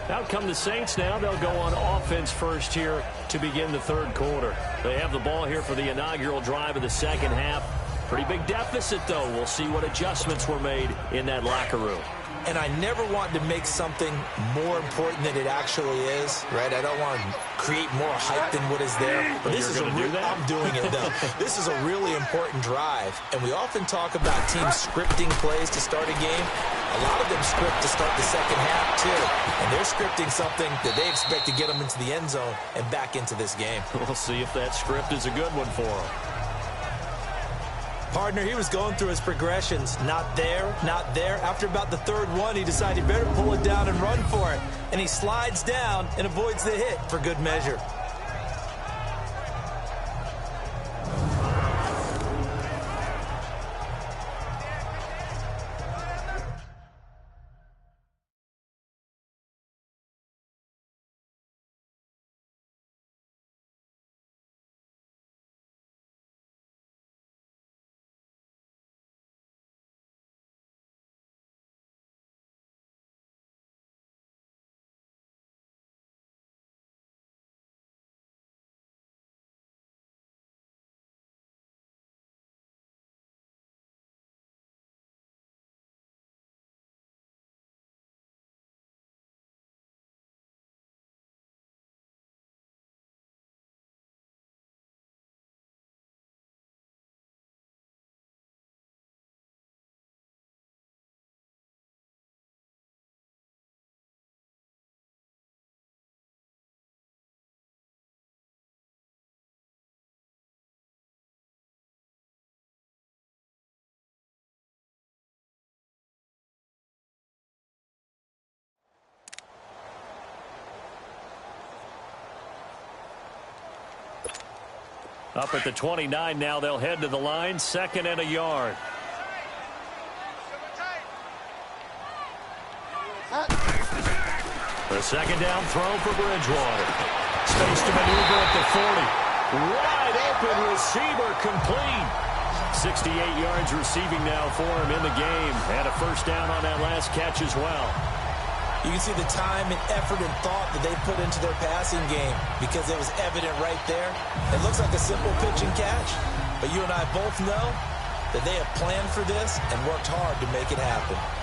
Out come the Saints now. They'll go on offense first here to begin the third quarter. They have the ball here for the inaugural drive of the second half. Pretty big deficit, though. We'll see what adjustments were made in that locker room. And I never want to make something more important than it actually is, right? I don't want to create more hype than what is there. But this is I'm doing it, though. This is a really important drive. And we often talk about teams scripting plays to start a game. A lot of them script to start the second half, too. And they're scripting something that they expect to get them into the end zone and back into this game. We'll see if that script is a good one for them. Partner, he was going through his progressions. Not there, not there. After about the third one, he decided he better pull it down and run for it. And he slides down and avoids the hit for good measure. Up at the 29 now, they'll head to the line. 2nd and a yard. The second down throw for Bridgewater. Space to maneuver at the 40. Wide open receiver complete. 68 yards receiving now for him in the game. And a first down on that last catch as well. You can see the time and effort and thought that they put into their passing game because it was evident right there. It looks like a simple pitch and catch, but you and I both know that they have planned for this and worked hard to make it happen.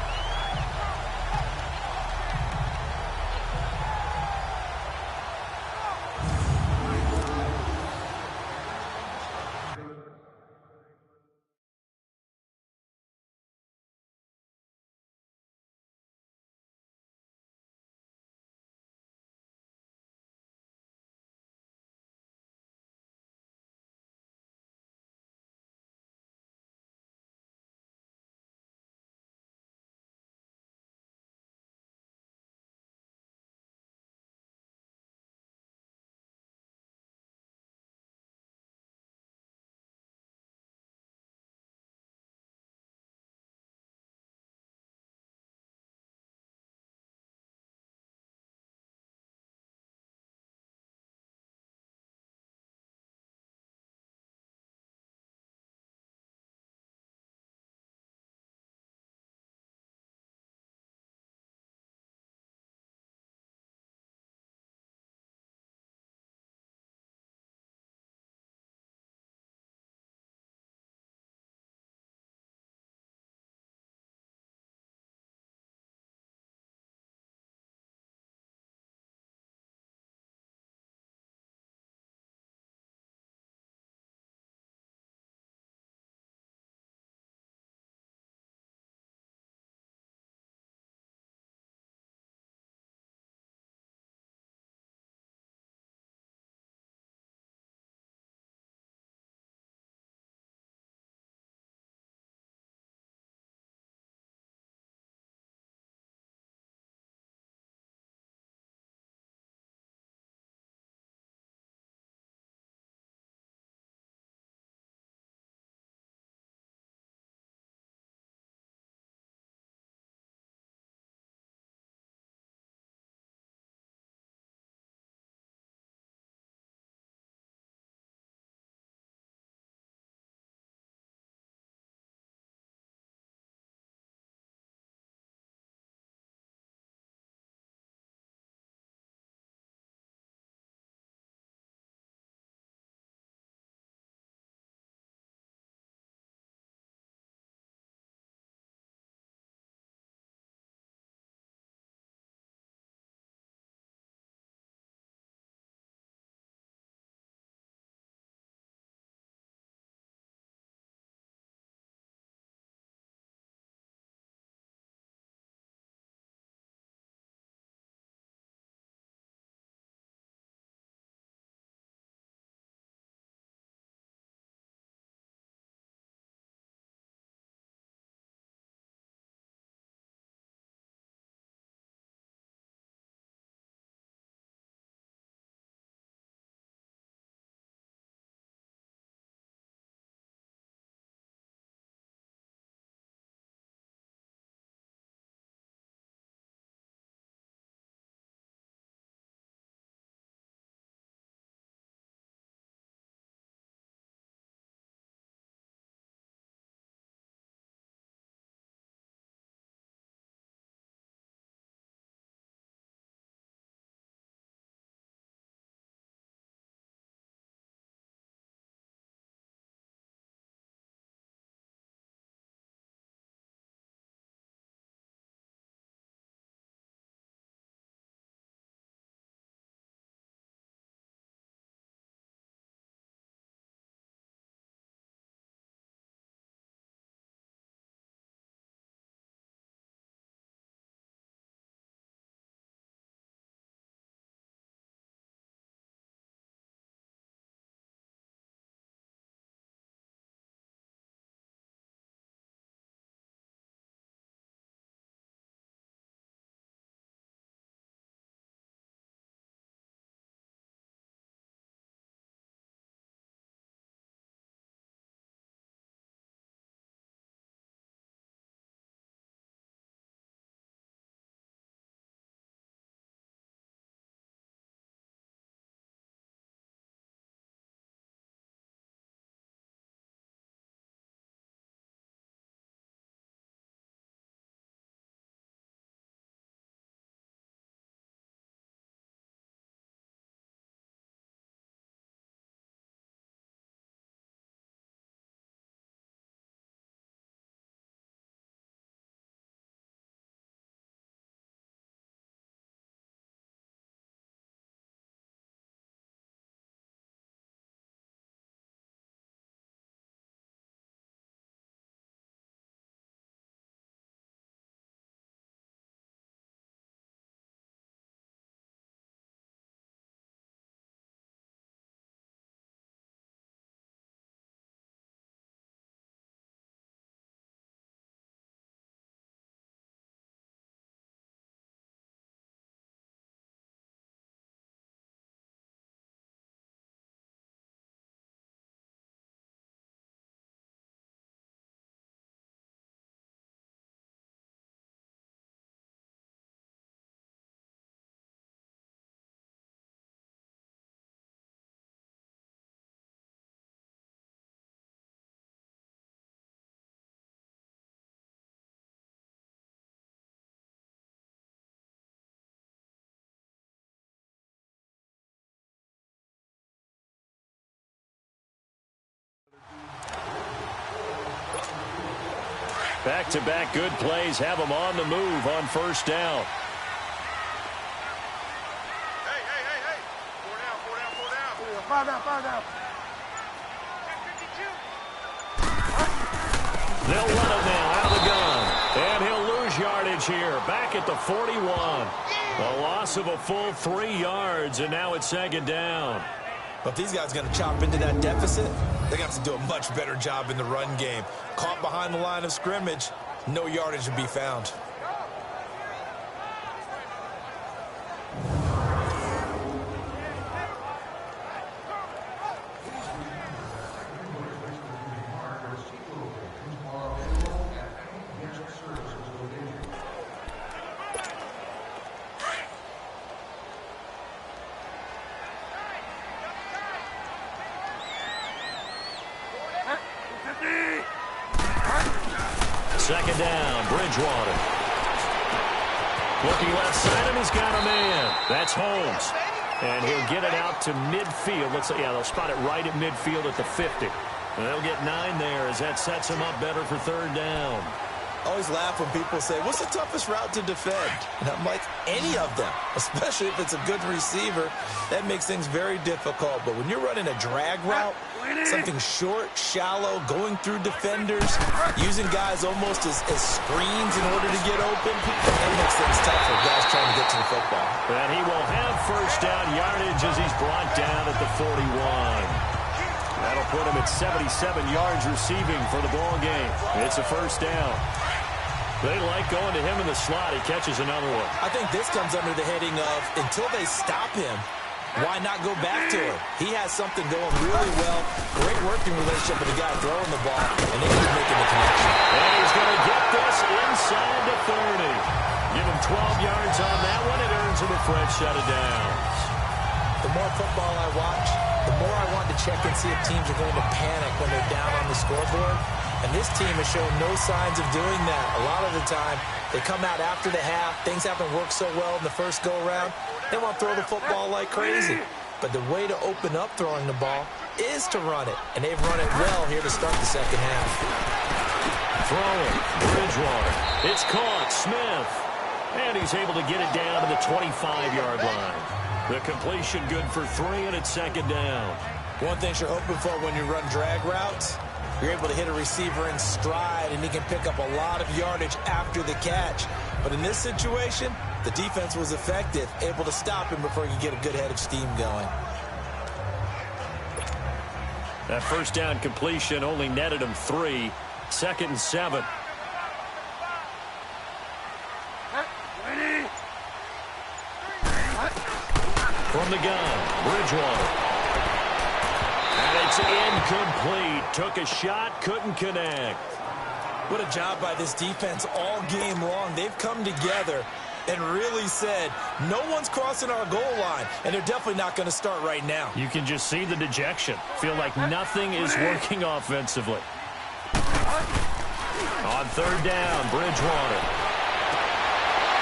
Back-to-back good plays have them on the move on first down. Hey. 4 down. 5 down. They'll run it now out of the gun. And he'll lose yardage here. Back at the 41. A loss of a full 3 yards, and now it's second down. But if these guys are going to chop into that deficit, they're going to have to do a much better job in the run game. Caught behind the line of scrimmage, no yardage to be found. Second down, Bridgewater. Looking left side, and he's got a man. That's Holmes. And he'll get it out to midfield. They'll spot it right at midfield at the 50. And they'll get 9 there as that sets him up better for third down. I always laugh when people say, what's the toughest route to defend? And I'm like, any of them, especially if it's a good receiver. That makes things very difficult. But when you're running a drag route, something short, shallow, going through defenders, using guys almost as screens in order to get open, that makes things tough for guys trying to get to the football. And he will have first down yardage as he's brought down at the 41. That'll put him at 77 yards receiving for the ball game. It's a first down. They like going to him in the slot. He catches another one. I think this comes under the heading of, until they stop him, why not go back to him? He has something going really well. Great working relationship with the guy throwing the ball, and they keep making the connection. And he's going to get this inside the 30. Give him 12 yards on that one. It earns him a fresh set of downs. The more football I watch, the more I want to check and see if teams are going to panic when they're down on the scoreboard. And this team has shown no signs of doing that. A lot of the time, they come out after the half. Things haven't worked so well in the first go-around. They want to throw the football like crazy. But the way to open up throwing the ball is to run it. And they've run it well here to start the second half. Throwing, Bridgewater. It's caught, Smith. And he's able to get it down to the 25-yard line. The completion good for 3, and it's second down. One thing you're hoping for when you run drag routes, you're able to hit a receiver in stride, and he can pick up a lot of yardage after the catch. But in this situation, the defense was effective, able to stop him before he could get a good head of steam going. That first down completion only netted him 3. Second and 7. From the gun, Bridgewater. And it's incomplete. Took a shot, couldn't connect. What a job by this defense all game long. They've come together and really said, no one's crossing our goal line, and they're definitely not going to start right now. You can just see the dejection. Feel like nothing is working offensively. On third down, Bridgewater.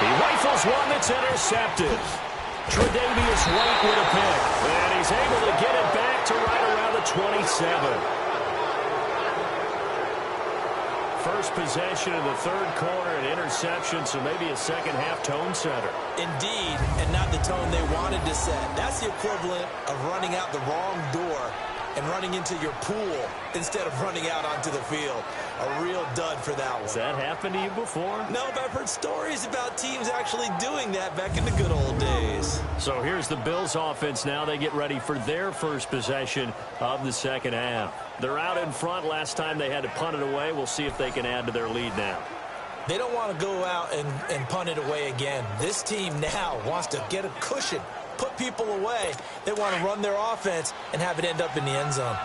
He rifles one that's intercepted. Tre'Davious White with a pick, and he's able to get it back to right around the 27. First possession of the third quarter, an interception, so maybe a second-half tone setter. Indeed, and not the tone they wanted to set. That's the equivalent of running out the wrong door and running into your pool instead of running out onto the field. A real dud for that one. Has that happened to you before? No, but I've heard stories about teams actually doing that back in the good old days. So here's the Bills offense now. They get ready for their first possession of the second half. They're out in front. Last time they had to punt it away. We'll see if they can add to their lead now. They don't want to go out and punt it away again. This team now wants to get a cushion, put people away. They want to run their offense and have it end up in the end zone.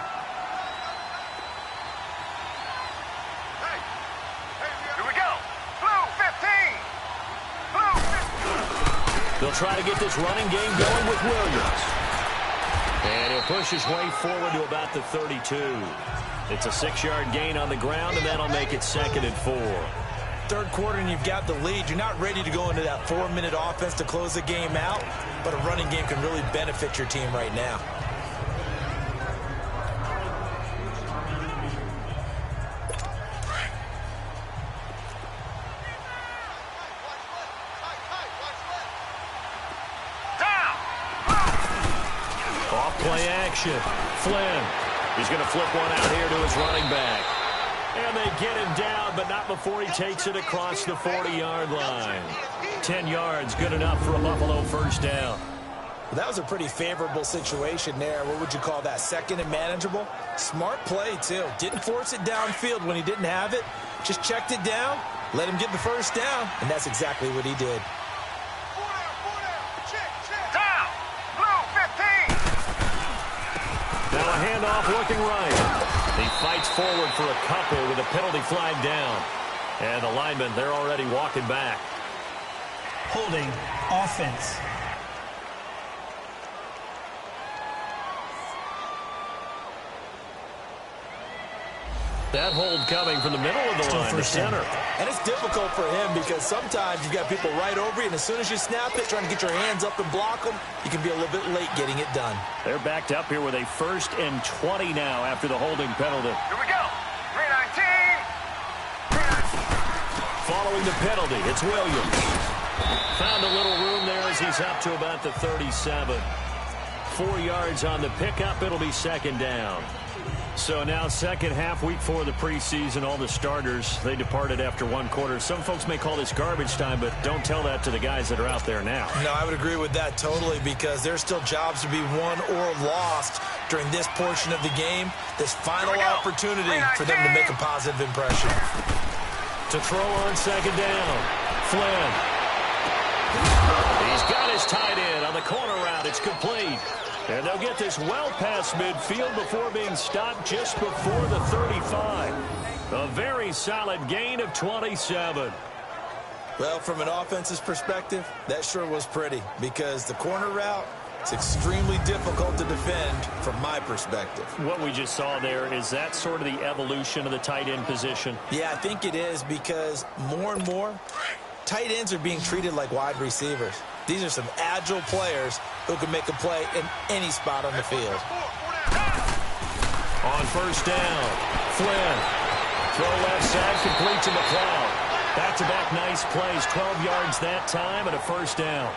Here we go. Blue 15. Blue 15. They'll try to get this running game going with Williams. And he'll push his way forward to about the 32. It's a 6-yard gain on the ground, and that'll make it second and 4. Third quarter and you've got the lead. You're not ready to go into that 4-minute offense to close the game out, but a running game can really benefit your team right now. Play action. Flynn. He's going to flip one out here to his running back. And they get him down, but not before he takes it across the 40-yard line. 10 yards, good enough for a Buffalo first down. That was a pretty favorable situation there. What would you call that? Second and manageable? Smart play, too. Didn't force it downfield when he didn't have it. Just checked it down, let him get the first down, and that's exactly what he did. Down. Blue 15. Now a handoff looking right. He fights forward for a couple with a penalty flag down. And the linemen, they're already walking back. Holding offense. That hold coming from the middle of the line, the center. And it's difficult for him because sometimes you've got people right over you, and as soon as you snap it, trying to get your hands up and block them, you can be a little bit late getting it done. They're backed up here with a 1st and 20 now after the holding penalty. Here we go. 319. Following the penalty, it's Williams. Found a little room there as he's up to about the 37. 4 yards on the pickup. It'll be second down. So now second half, week 4 of the preseason, all the starters, they departed after 1 quarter. Some folks may call this garbage time, but don't tell that to the guys that are out there now. No, I would agree with that totally because there's still jobs to be won or lost during this portion of the game. This final opportunity for them to make a positive impression. To throw on second down, Flynn. He's got his tight end on the corner route. It's complete. And they'll get this well past midfield before being stopped just before the 35. A very solid gain of 27. Well, from an offensive perspective, that sure was pretty because the corner route is extremely difficult to defend from my perspective. What we just saw there, is that sort of the evolution of the tight end position? Yeah, I think it is because more and more, tight ends are being treated like wide receivers. These are some agile players who can make a play in any spot on the field. On first down, Flynn. Throw left side, complete to McLeod. Back-to-back nice plays, 12 yards that time and a first down.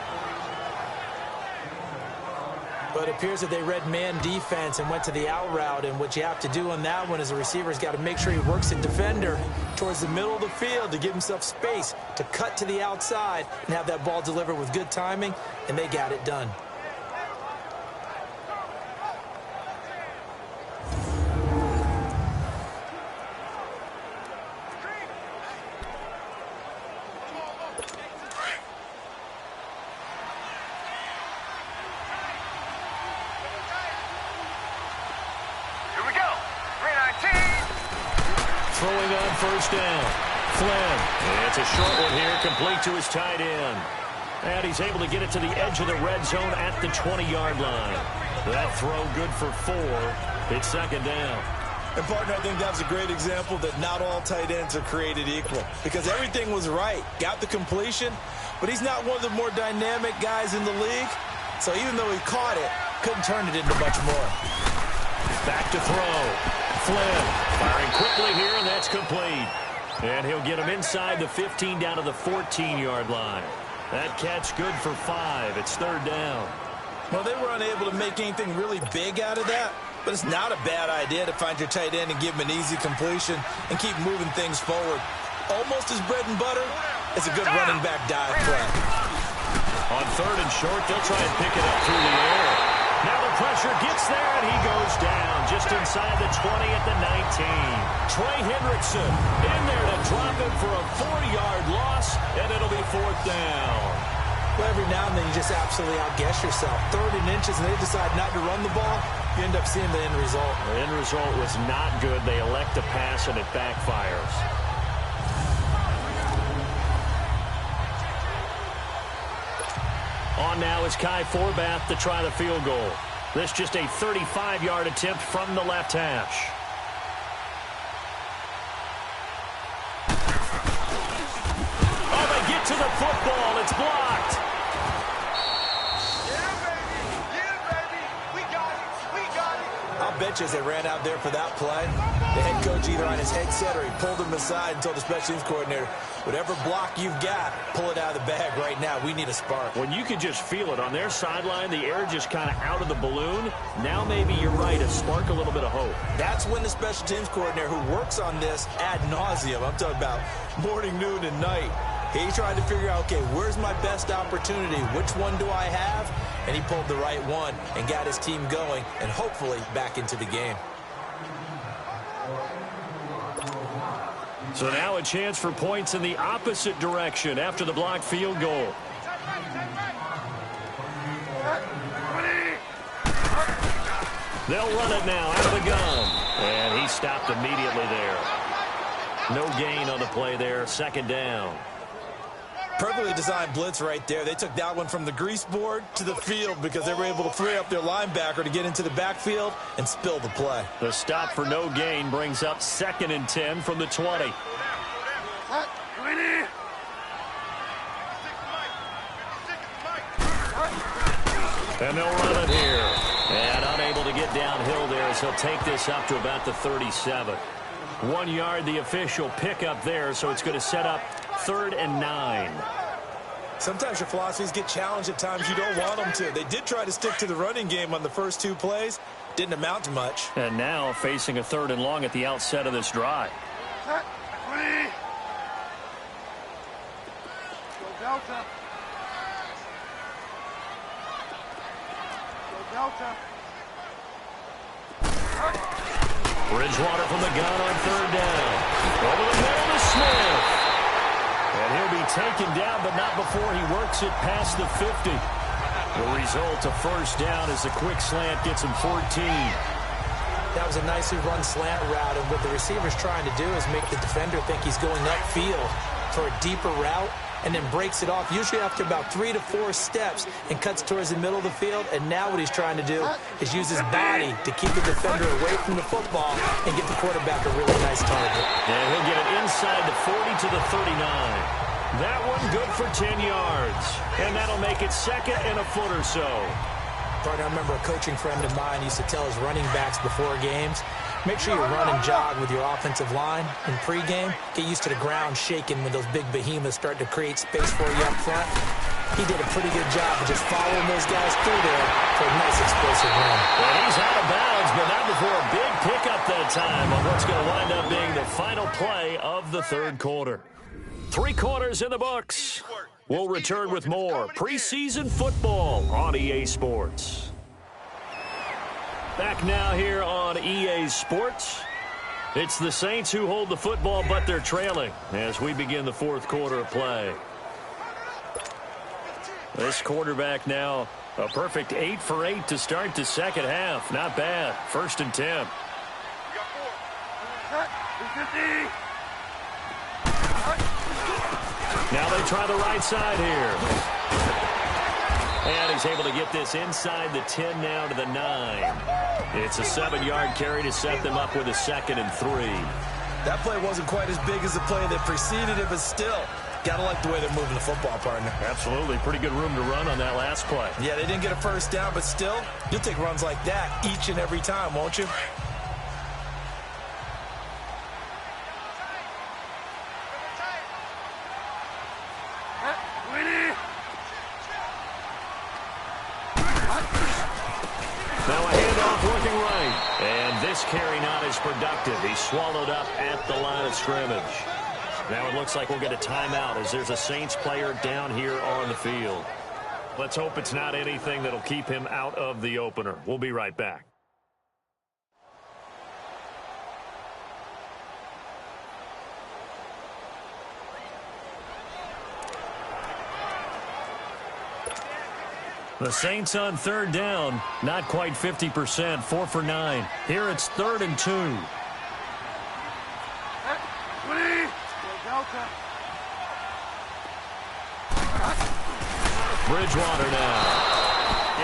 But it appears that they read man defense and went to the out route, and what you have to do on that one is a receiver's got to make sure he works a defender towards the middle of the field to give himself space to cut to the outside and have that ball delivered with good timing, and they got it done. Throwing on first down. Flynn. It's a short one here, complete to his tight end. And he's able to get it to the edge of the red zone at the 20-yard line. That throw good for 4. It's second down. And, partner, I think that was a great example that not all tight ends are created equal because everything was right. Got the completion, but he's not one of the more dynamic guys in the league. So even though he caught it, couldn't turn it into much more. Back to throw. Flynn firing quickly here, and that's complete. And he'll get him inside the 15 down to the 14-yard line. That catch good for 5. It's third down. Well, they were unable to make anything really big out of that, but it's not a bad idea to find your tight end and give him an easy completion and keep moving things forward. Almost as bread and butter as a good running back dive play. On third and short, they'll try and pick it up through the air. Now the pressure gets there, and he goes down just inside the 20 at the 19. Trey Hendrickson in there to drop him for a 4-yard loss, and it'll be fourth down. Well, every now and then you just absolutely outguess yourself. 3rd and inches, and they decide not to run the ball. You end up seeing the end result. The end result was not good. They elect to pass, and it backfires. On now is Kai Forbath to try the field goal. This just a 35-yard attempt from the left hash. Oh, they get to the football. It's blocked. Yeah, baby. We got it. We got it. I'll bet much as they ran out there for that play. The head coach either on his headset or he pulled him aside and told the special teams coordinator, whatever block you've got, pull it out of the bag right now. We need a spark. When you can just feel it on their sideline, the air just kind of out of the balloon. Now maybe you're right, a spark, a little bit of hope. That's when the special teams coordinator who works on this ad nauseum, I'm talking about morning, noon, and night, he's trying to figure out, okay, where's my best opportunity? Which one do I have? And he pulled the right one and got his team going and hopefully back into the game. So now a chance for points in the opposite direction after the blocked field goal. They'll run it now out of the gun. And he stopped immediately there. No gain on the play there. Second down. Perfectly designed blitz right there. They took that one from the grease board to the field because they were able to free up their linebacker to get into the backfield and spill the play. The stop for no gain brings up 2nd and 10 from the 20. And they'll run it here. And unable to get downhill there as he'll take this up to about the 37. 1 yard, the official pickup there, so it's going to set up 3rd and 9. Sometimes your philosophies get challenged at times you don't want them to. They did try to stick to the running game on the first 2 plays. Didn't amount to much. And now facing a 3rd and long at the outset of this drive. Go Delta. Go Delta. Bridgewater from the gun on 3rd down. Over the middle to Smith. And he'll be taken down, but not before he works it past the 50. The result, a 1st down as the quick slant gets him 14. That was a nicely run slant route, and what the receiver's trying to do is make the defender think he's going upfield for a deeper route, and then breaks it off, usually after about 3 to 4 steps, and cuts towards the middle of the field. And now what he's trying to do is use his body to keep the defender away from the football and get the quarterback a really nice target. And he'll get it inside the 40 to the 39. That one good for 10 yards. And that'll make it 2nd and a foot or so. Partner, I remember a coaching friend of mine used to tell his running backs before games, make sure you run and jog with your offensive line in pregame. Get used to the ground shaking when those big behemoths start to create space for you up front. He did a pretty good job of just following those guys through there for a nice explosive run. Well, he's out of bounds, but not before a big pickup that time on what's going to wind up being the final play of the 3rd quarter. 3 quarters in the books. We'll return with more preseason football on EA Sports. Back now here on EA Sports. It's the Saints who hold the football, but they're trailing as we begin the 4th quarter of play. This quarterback now a perfect 8 for 8 to start the 2nd half. Not bad. 1st and 10. Now they try the right side here. And he's able to get this inside the 10 now to the 9. It's a 7-yard carry to set them up with a 2nd and 3. That play wasn't quite as big as the play that preceded it, but still, got to like the way they're moving the football, partner. Absolutely. Pretty good room to run on that last play. Yeah, they didn't get a 1st down, but still, you'll take runs like that each and every time, won't you? Now a handoff working right. And this carry not as productive. He's swallowed up at the line of scrimmage. Now it looks like we'll get a timeout as there's a Saints player down here on the field. Let's hope it's not anything that'll keep him out of the opener. We'll be right back. The Saints on 3rd down, not quite 50%, 4 for 9. Here it's 3rd and 2. Bridgewater now.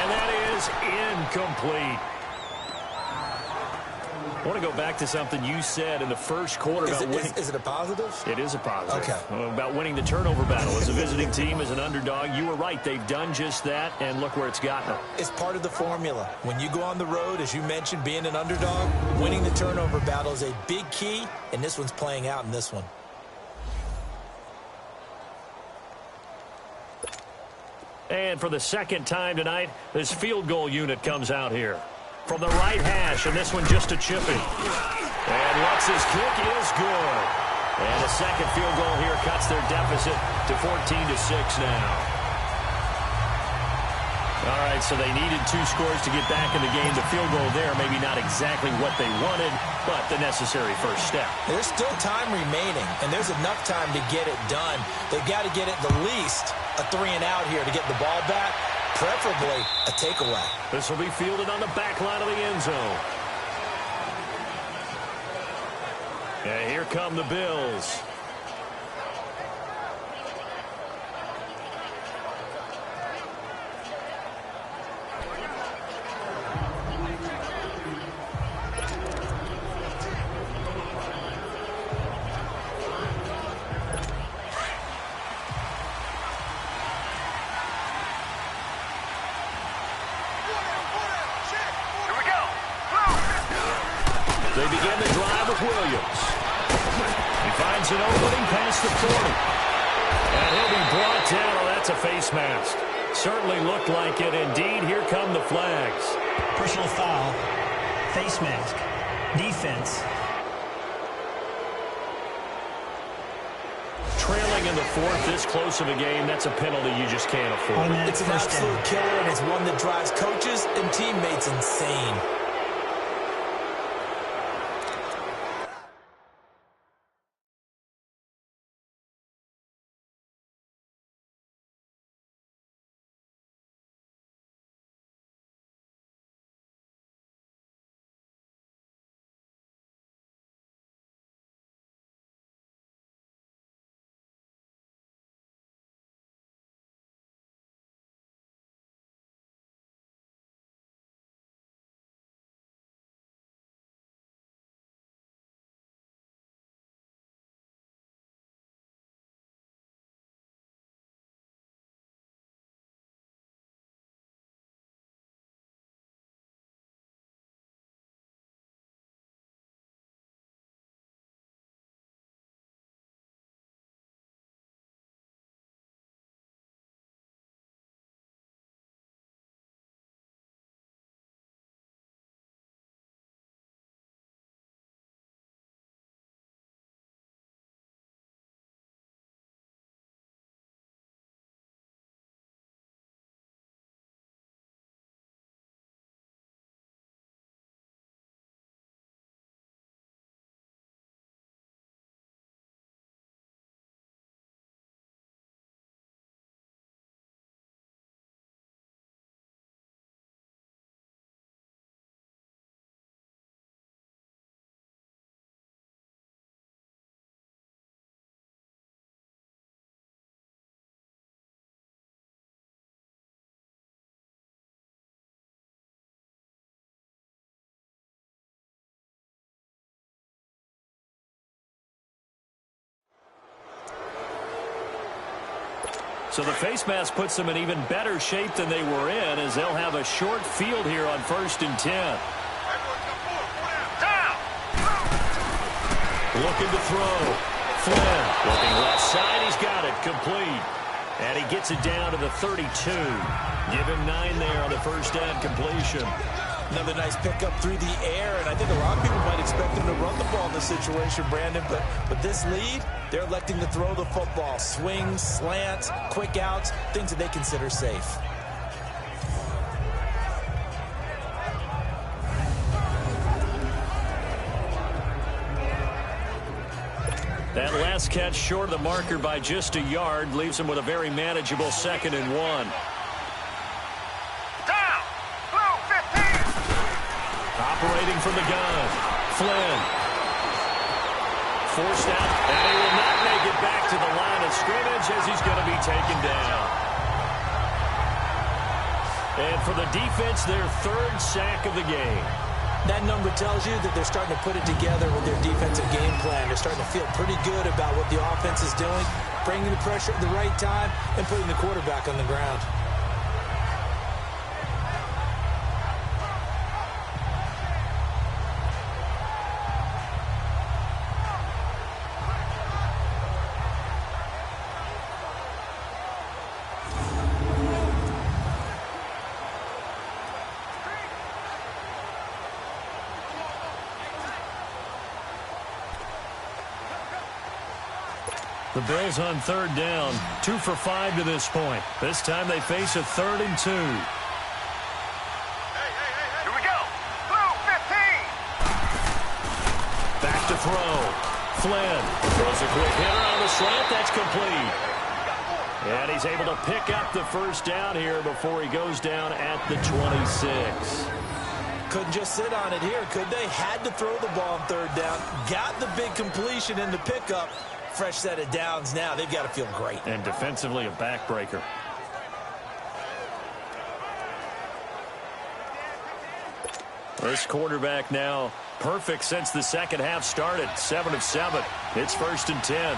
And that is incomplete. want to go back to something you said in the first quarter about winning. Is it a positive? It is a positive. Okay. About winning the turnover battle. As a visiting team, as an underdog, you were right. They've done just that, and look where it's gotten them. It's part of the formula. When you go on the road, as you mentioned, being an underdog, winning the turnover battle is a big key, and this one's playing out in this one. And for the second time tonight, this field goal unit comes out here. From the right hash, and this one just a chipping. And Lutz's kick is good. And a second field goal here cuts their deficit to 14-6 now. All right, so they needed 2 scores to get back in the game. The field goal there, maybe not exactly what they wanted, but the necessary first step. There's still time remaining, and there's enough time to get it done. They've got to get at the least a 3-and-out here to get the ball back, preferably a takeaway. This will be fielded on the back line of the end zone. And here come the Bills. They begin the drive with Williams. He finds an opening past the 40. And he'll be brought down. Oh, that's a face mask. Certainly looked like it. Indeed, here come the flags. Personal foul. Face mask. Defense. Trailing in the 4th, this close of a game, that's a penalty you just can't afford. It's an absolute killer, and it's one that drives coaches and teammates insane. So the face mask puts them in even better shape than they were in, as they'll have a short field here on 1st and 10. Looking to throw. Flynn looking left side. He's got it. Complete. And he gets it down to the 32. Give him 9 there on the first down completion. Another nice pickup through the air, and I think a lot of people might expect him to run the ball in this situation, Brandon, but this lead, they're electing to throw the football. Swings, slants, quick outs, things that they consider safe. That last catch short of the marker by just a yard leaves him with a very manageable 2nd and 1. Operating from the gun. Flynn. Forced out, and he will not make it back to the line of scrimmage as he's going to be taken down. And for the defense, their 3rd sack of the game. That number tells you that they're starting to put it together with their defensive game plan. They're starting to feel pretty good about what the offense is doing, bringing the pressure at the right time, and putting the quarterback on the ground. The Bills on third down, 2 for 5 to this point. This time they face a 3rd and 2. Here we go. Blue 15. Back to throw. Flynn throws a quick hitter on the slant. That's complete. And he's able to pick up the first down here before he goes down at the 26. Couldn't just sit on it here, could they? Had to throw the ball on third down. Got the big completion in the pickup. Fresh set of downs now. They've got to feel great. And defensively a backbreaker. This quarterback now perfect since the second half started. 7 of 7. It's 1st and 10.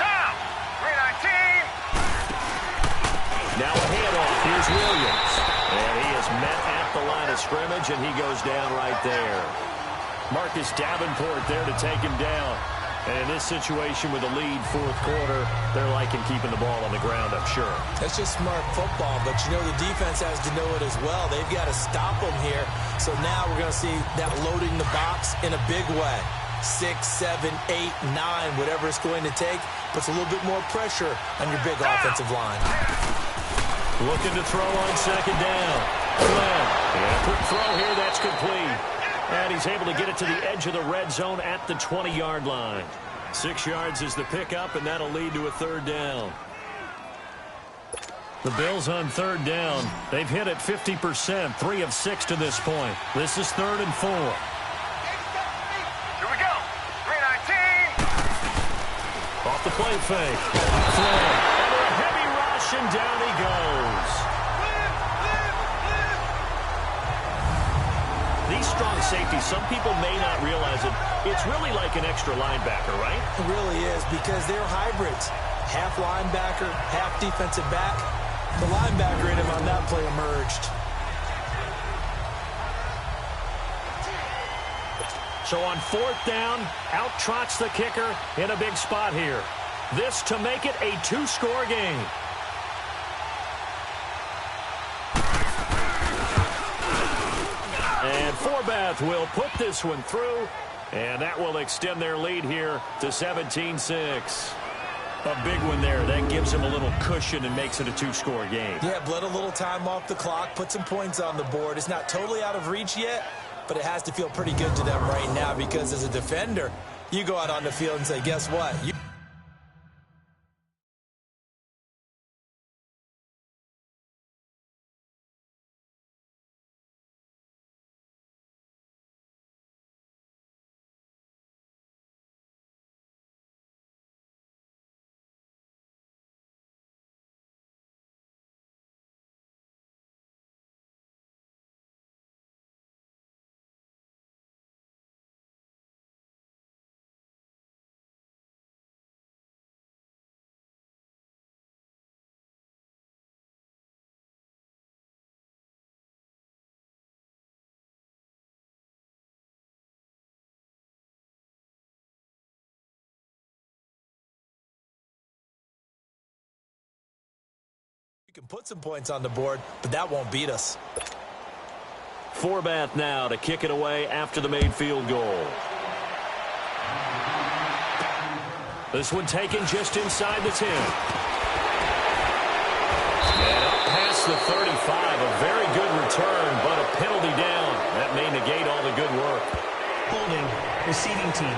Down. 319. Now a handoff. Here's Williams. And he is met at the line of scrimmage, and he goes down right there. Marcus Davenport there to take him down. And in this situation with a lead fourth quarter, they're liking keeping the ball on the ground, I'm sure. That's just smart football, but you know the defense has to know it as well. They've got to stop them here. So now we're going to see that loading the box in a big way. 6, 7, 8, 9, whatever it's going to take, puts a little bit more pressure on your big offensive line. Looking to throw on second down. Flynn. And a quick throw here, that's complete. And he's able to get it to the edge of the red zone at the 20-yard line. 6 yards is the pickup, and that'll lead to a 3rd down. The Bills on 3rd down. They've hit it 50%, 3 of 6 to this point. This is 3rd and 4. Here we go. 319. Off the play fake. Flynn. Under a heavy rush, and down he goes. These strong safeties, some people may not realize it. It's really like an extra linebacker, right? It really is, because they're hybrids. Half linebacker, half defensive back. The linebacker in him on that play emerged. So on 4th down, out trots the kicker in a big spot here. This to make it a 2-score game. And Forbath will put this one through, and that will extend their lead here to 17-6. A big one there. That gives them a little cushion and makes it a 2-score game. Yeah, bled a little time off the clock, put some points on the board. It's not totally out of reach yet, but it has to feel pretty good to them right now, because as a defender, you go out on the field and say, guess what? You can put some points on the board, but that won't beat us. Forbath now to kick it away after the made field goal. This one taken just inside the 10. And up past the 35. A very good return, but a penalty down. That may negate all the good work. Holding, receiving team.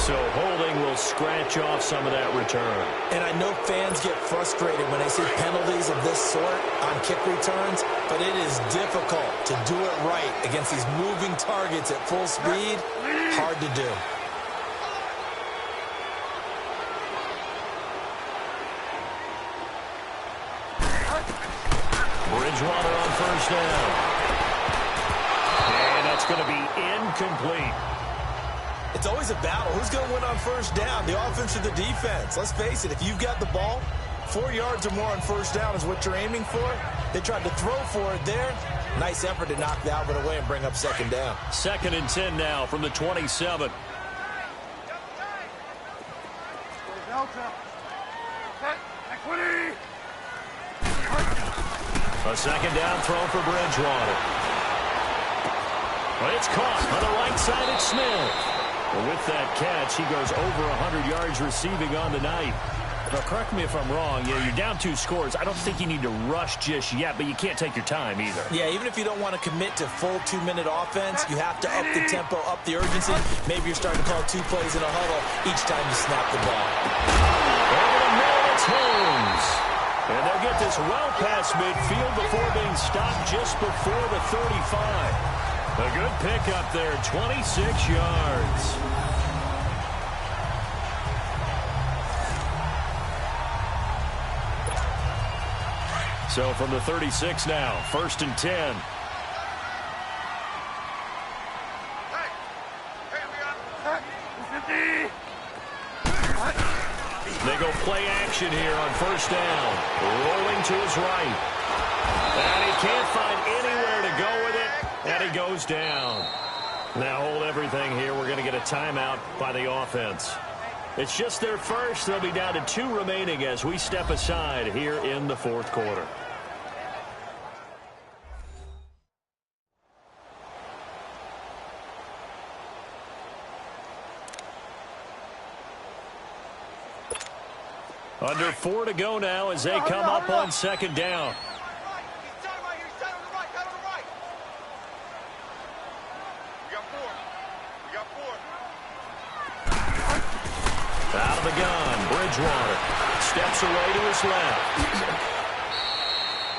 So holding will scratch off some of that return. And I know fans get frustrated when they see penalties of this sort on kick returns, but it is difficult to do it right against these moving targets at full speed. Hard to do. Bridgewater on first down. And that's going to be incomplete. It's always a battle. Who's going to win on first down, the offense or the defense? Let's face it, if you've got the ball, 4 yards or more on first down is what you're aiming for. They tried to throw for it there. Nice effort to knock that one away and bring up second down. 2nd and 10 now from the 27. A second down throw for Bridgewater. But it's caught on the right side. It's Smith. Well, with that catch, he goes over 100 yards receiving on the night. Now, correct me if I'm wrong. Yeah, you're down 2 scores. I don't think you need to rush just yet, but you can't take your time either. Yeah, even if you don't want to commit to full 2-minute offense, you have to up the tempo, up the urgency. Maybe you're starting to call 2 plays in a huddle each time you snap the ball. Over the middle, it's Holmes. And they'll get this well past midfield before being stopped just before the 35. A good pickup there, 26 yards. So from the 36 now, 1st and 10. They go play action here on first down. Rolling to his right. And he can't find anywhere to go with it. And he goes down. Now hold everything here. We're going to get a timeout by the offense. It's just their first. They'll be down to 2 remaining as we step aside here in the 4th quarter. Under 4 to go now as they come up on 2nd down. Out of the gun, Bridgewater steps away to his left.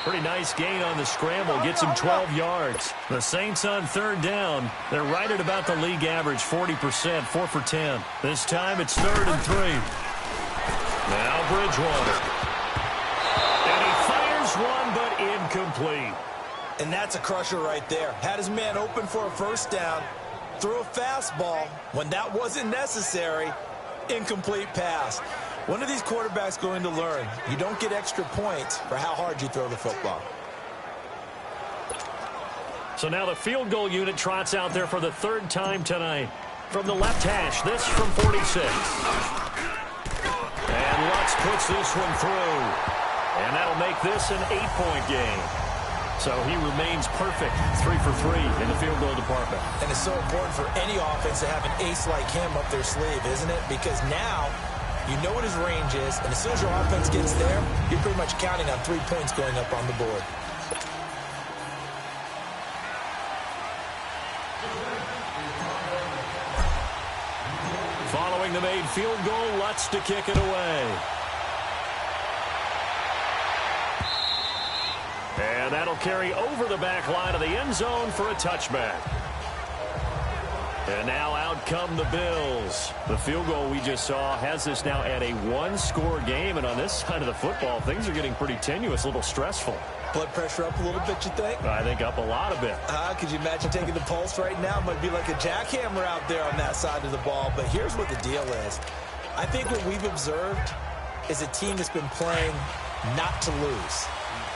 Pretty nice gain on the scramble, gets him 12 yards. The Saints on 3rd down, they're right at about the league average, 40%, 4 for 10. This time it's 3rd and 3. Now Bridgewater. And he fires one, but incomplete. And that's a crusher right there. Had his man open for a first down, threw a fastball when that wasn't necessary. Incomplete pass. When are these quarterbacks going to learn? You don't get extra points for how hard you throw the football. So now the field goal unit trots out there for the 3rd time tonight. From the left hash, this from 46. And Lutz puts this one through. And that'll make this an 8-point game. So he remains perfect, 3 for 3 in the field goal department. And it's so important for any offense to have an ace like him up their sleeve, isn't it? Because now you know what his range is, and as soon as your offense gets there, you're pretty much counting on 3 points going up on the board. Following the made field goal, Lutz to kick it away. And that'll carry over the back line of the end zone for a touchback. And now out come the Bills. The field goal we just saw has this now at a 1-score game. And on this side of the football, things are getting pretty tenuous, a little stressful. Blood pressure up a little bit, you think? I think up a lot of it. Could you imagine taking the pulse right now? It might be like a jackhammer out there on that side of the ball. But here's what the deal is. I think what we've observed is a team that's been playing not to lose,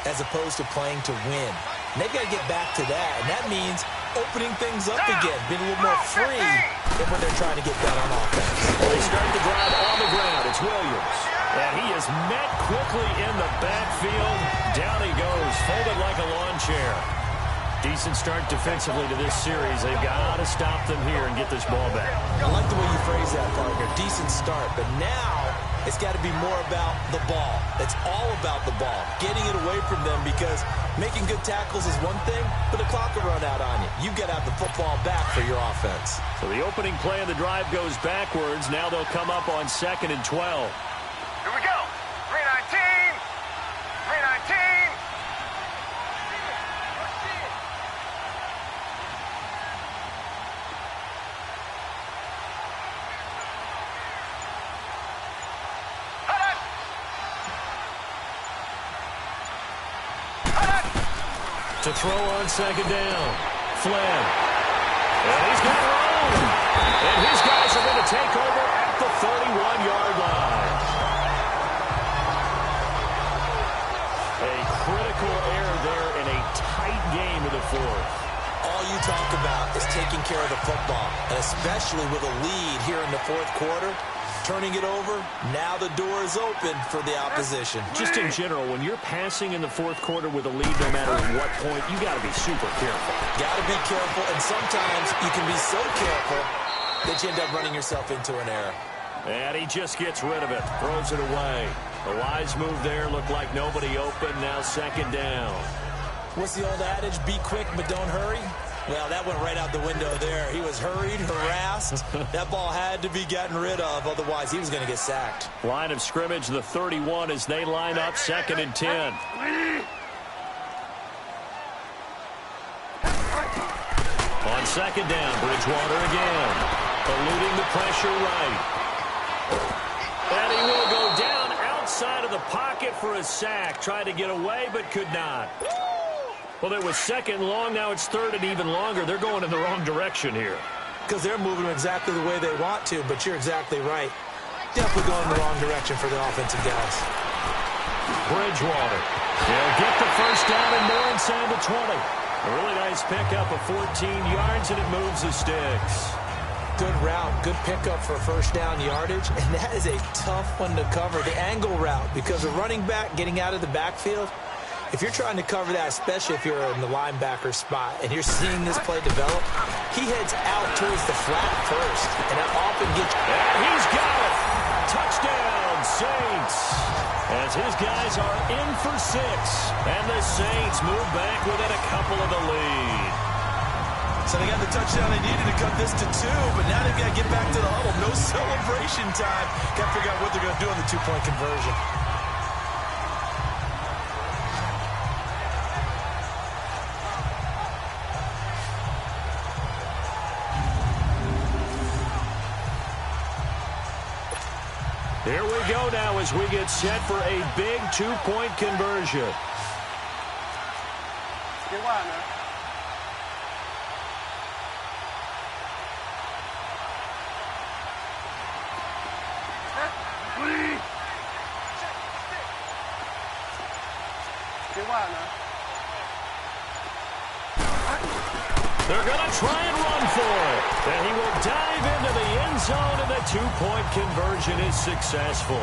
as opposed to playing to win. And they've got to get back to that. And that means opening things up again, being a little more free than when they're trying to get that on offense. They start the drive on the ground. It's Williams. And he is met quickly in the backfield. Down he goes, folded like a lawn chair. Decent start defensively to this series. They've got to stop them here and get this ball back. I like the way you phrase that, partner. Decent start. But now it's got to be more about the ball. It's all about the ball. Getting it away from them, because making good tackles is one thing, but the clock will run out on you. You've got to have the football back for your offense. So the opening play of the drive goes backwards. Now they'll come up on 2nd and 12. Here we go. 319. 319. To throw on second down. Flynn. And he's got room. And his guys are going to take over at the 31-yard line. A critical error there in a tight game in the fourth. All you talk about is taking care of the football, and especially with a lead here in the fourth quarter. Turning it over, now the door is open for the opposition. Just in general, when you're passing in the fourth quarter with a lead, no matter at what point, you got to be super careful. Got to be careful, and sometimes you can be so careful that you end up running yourself into an error. And he just gets rid of it, throws it away. A wise move there, looked like nobody open, now second down. What's the old adage? Be quick, but don't hurry. Well, that went right out the window there. He was hurried, harassed. That ball had to be gotten rid of, otherwise he was going to get sacked. Line of scrimmage, the 31 as they line up, 2nd and 10. On second down, Bridgewater again. Eluding the pressure right. And he will go down outside of the pocket for a sack. Tried to get away, but could not. Well, it was 2nd long. Now it's 3rd and even longer. They're going in the wrong direction here. Because they're moving exactly the way they want to, but you're exactly right. Definitely going in the wrong direction for the offensive guys. Bridgewater. They'll get the first down and more inside the 20. A really nice pickup of 14 yards, and it moves the sticks. Good route, good pickup for first down yardage, and that is a tough one to cover, the angle route, because a running back getting out of the backfield, if you're trying to cover that, especially if you're in the linebacker spot and you're seeing this play develop, he heads out towards the flat first, and that often gets... And he's got it! Touchdown, Saints! As his guys are in for 6, and the Saints move back within a couple of the lead. So they got the touchdown they needed to cut this to 2, but now they've got to get back to the huddle. No celebration time. Got to figure out what they're going to do on the 2-point conversion. Here we go now as we get set for a big 2-point conversion. They're going to try and run for it. And he will dive into the end zone, and the 2-point conversion is successful.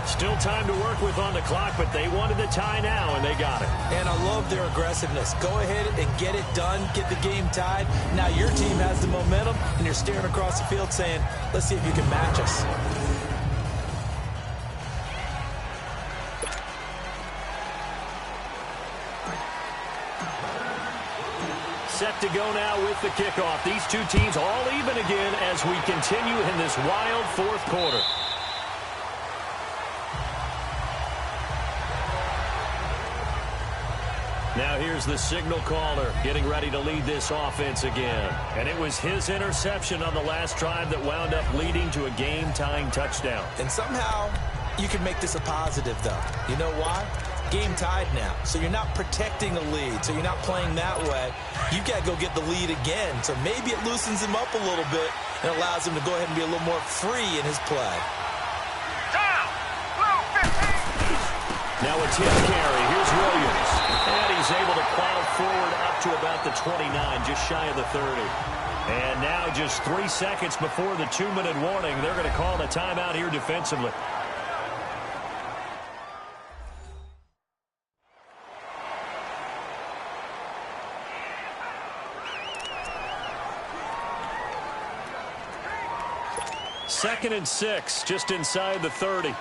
Still time to work with on the clock, but they wanted the tie now, and they got it. And I love their aggressiveness. Go ahead and get it done, get the game tied. Now your team has the momentum, and you're staring across the field saying, let's see if you can match us. Set to go now with the kickoff. These two teams all even again as we continue in this wild fourth quarter. Now here's the signal caller getting ready to lead this offense again. And it was his interception on the last drive that wound up leading to a game-tying touchdown. And somehow you can make this a positive, though. You know why? Game tied now, so you're not protecting a lead, so you're not playing that way. You've got to go get the lead again, so maybe it loosens him up a little bit and allows him to go ahead and be a little more free in his play. Down! Blue 15! Now a tip carry. Here's Williams. And he's able to plow forward up to about the 29, just shy of the 30. And now just 3 seconds before the 2-minute warning, they're going to call a timeout here defensively. Second and 6, just inside the 30. Here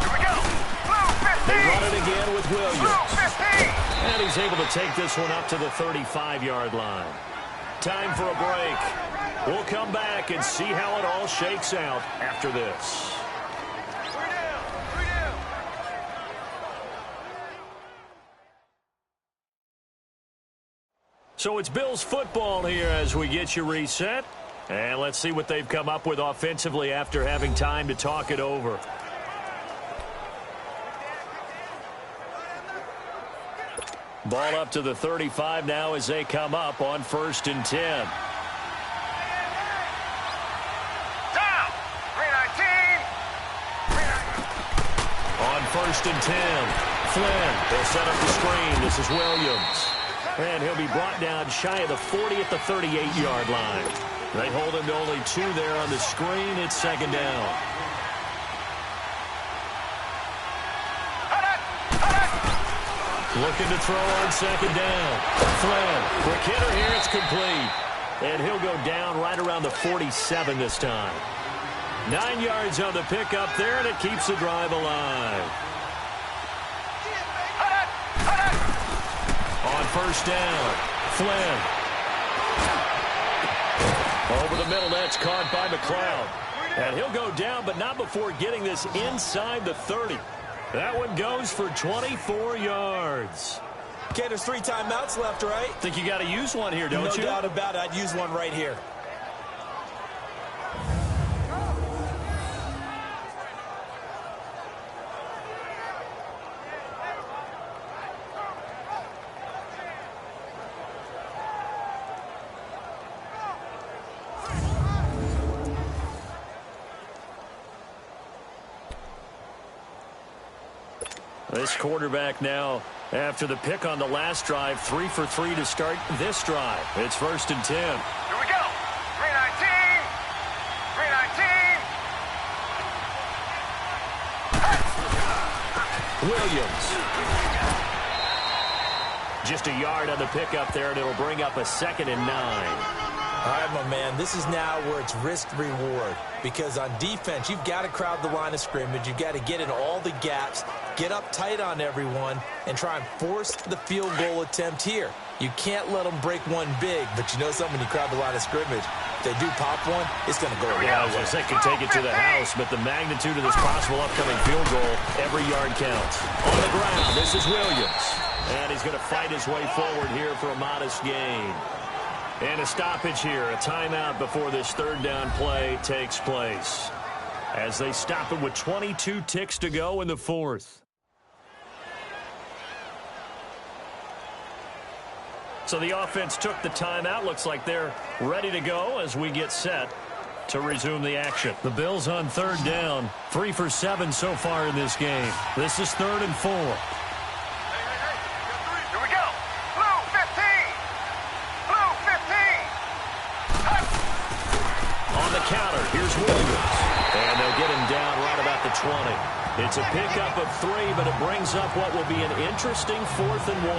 we go! Blue 15! They run it again with Williams. Blue 15! And he's able to take this one up to the 35-yard line. Time for a break. We'll come back and see how it all shakes out after this. So it's Bills football here as we get you reset. And let's see what they've come up with offensively after having time to talk it over. Ball up to the 35 now as they come up on 1st and 10. Down. 319. On 1st and 10, Flynn will set up the screen. This is Williams. And he'll be brought down shy of the 40 at the 38-yard line. They hold him to only 2 there on the screen. It's 2nd down. Looking to throw on 2nd down. Flynn, quick hitter here. It's complete. And he'll go down right around the 47 this time. 9 yards on the pickup there, and it keeps the drive alive. On 1st down, Flynn. Over the middle, that's caught by McLeod. And he'll go down, but not before getting this inside the 30. That one goes for 24 yards. Okay, there's 3 timeouts left, right? Think you got to use one here, don't you? No doubt about it. I'd use one right here. This quarterback now, after the pick on the last drive, 3 for 3 to start this drive. It's 1st and 10. Here we go. 319. 319. Williams. Just a yard on the pickup there, and it'll bring up a 2nd and 9. All right, my man, this is now where it's risk-reward. Because on defense, you've got to crowd the line of scrimmage. You've got to get in all the gaps, get up tight on everyone, and try and force the field goal attempt here. You can't let them break one big, but you know something, when you crowd the line of scrimmage, if they do pop one, it's going to go away. Yeah, I was going to say, can take it to the house, but the magnitude of this possible upcoming field goal, every yard counts. On the ground, this is Williams. And he's going to fight his way forward here for a modest gain. And a stoppage here, a timeout before this 3rd down play takes place. As they stop it with 22 ticks to go in the 4th. So the offense took the timeout. Looks like they're ready to go as we get set to resume the action. The Bills on 3rd down, 3 for 7 so far in this game. This is 3rd and 4. Counter. Here's Williams. And they'll get him down right about the 20. It's a pickup of 3, but it brings up what will be an interesting 4th and 1.